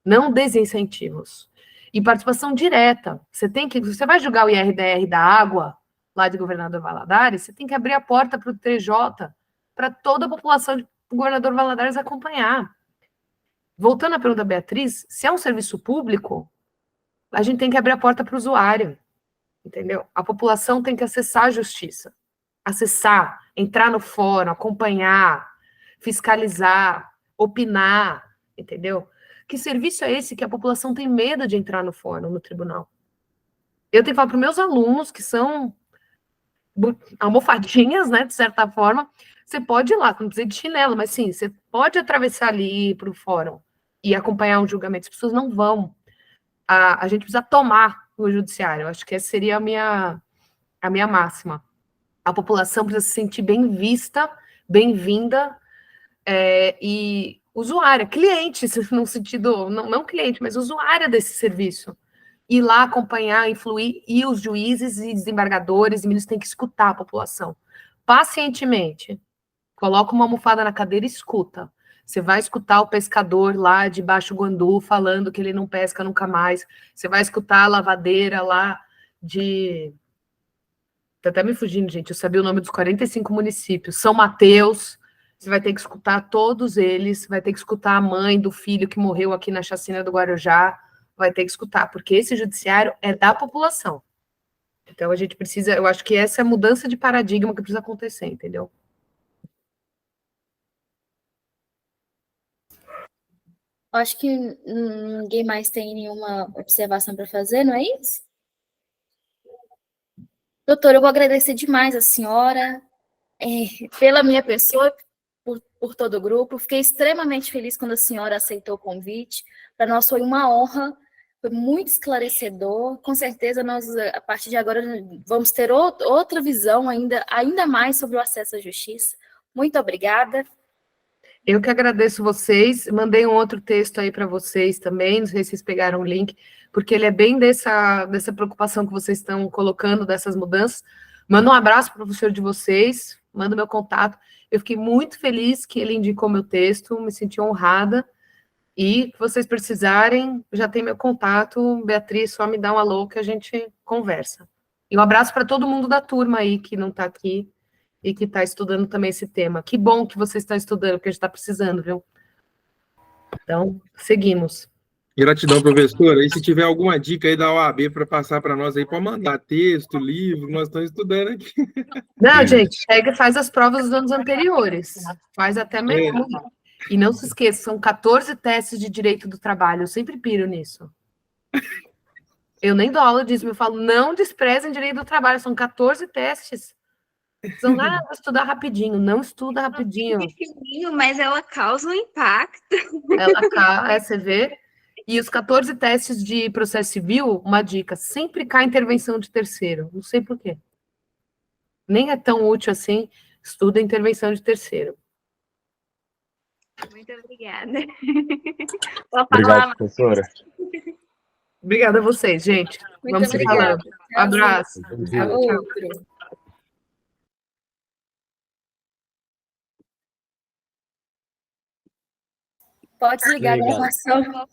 não desincentivos. E participação direta. Você vai julgar o IRDR da água, lá de Governador Valadares, você tem que abrir a porta para o TJ, para toda a população de Governador Valadares acompanhar. Voltando à pergunta da Beatriz, se é um serviço público, a gente tem que abrir a porta para o usuário, entendeu? A população tem que acessar a justiça. Acessar, entrar no fórum, acompanhar, fiscalizar, opinar, entendeu? Que serviço é esse que a população tem medo de entrar no fórum, no tribunal? Eu tenho que falar para os meus alunos, que são almofadinhas, né, de certa forma, você pode ir lá, não precisa de chinelo, mas sim, você pode atravessar ali e ir para o fórum e acompanhar um julgamento. As pessoas não vão. A gente precisa tomar o judiciário. Eu acho que essa seria a minha máxima. A população precisa se sentir bem vista, bem-vinda, e usuária, cliente, no sentido, não cliente, mas usuária desse serviço. Ir lá acompanhar, influir, e os juízes e desembargadores e ministros têm que escutar a população. Pacientemente. Coloca uma almofada na cadeira e escuta. Você vai escutar o pescador lá de Baixo Guandu falando que ele não pesca nunca mais. Você vai escutar a lavadeira lá de... Tá até me fugindo, gente. Eu sabia o nome dos 45 municípios. São Mateus. Você vai ter que escutar todos eles. Vai ter que escutar a mãe do filho que morreu aqui na chacina do Guarujá. Vai ter que escutar, porque esse judiciário é da população. Então, a gente precisa... Eu acho que essa é a mudança de paradigma que precisa acontecer, entendeu? Acho que ninguém mais tem nenhuma observação para fazer, não é isso? Doutora, eu vou agradecer demais a senhora, pela minha pessoa, por todo o grupo. Fiquei extremamente feliz quando a senhora aceitou o convite. Para nós foi uma honra, foi muito esclarecedor. Com certeza, nós, a partir de agora, vamos ter outra visão ainda mais sobre o acesso à justiça. Muito obrigada. Eu que agradeço vocês. Mandei um outro texto aí para vocês também. Não sei se vocês pegaram o link, porque ele é bem dessa preocupação que vocês estão colocando, dessas mudanças. Manda um abraço para o professor de vocês, manda meu contato. Eu fiquei muito feliz que ele indicou meu texto, me senti honrada. E se vocês precisarem, já tem meu contato. Beatriz, só me dá um alô que a gente conversa. E um abraço para todo mundo da turma aí que não está aqui e que está estudando também esse tema. Que bom que vocês estão estudando, porque a gente está precisando, viu? Então, seguimos. Gratidão, professora. E se tiver alguma dica aí da OAB para passar para nós aí, pode mandar texto, livro, nós estamos estudando aqui. Não, gente, pega e faz as provas dos anos anteriores. Faz até melhor. E não se esqueça, são 14 testes de direito do trabalho. Eu sempre piro nisso. Eu nem dou aula disso, eu falo, não desprezem direito do trabalho, são 14 testes. São, vou estudar rapidinho. Não estuda rapidinho. Pequenininho, mas ela causa um impacto. Você vê? E os 14 testes de processo civil, uma dica, sempre cai intervenção de terceiro. Não sei por quê. Nem é tão útil assim, estuda intervenção de terceiro. Muito obrigada. Obrigado, professora. Obrigada a vocês, gente. Muito Vamos se falando. Um abraço. Outro. Pode desligar a gravação.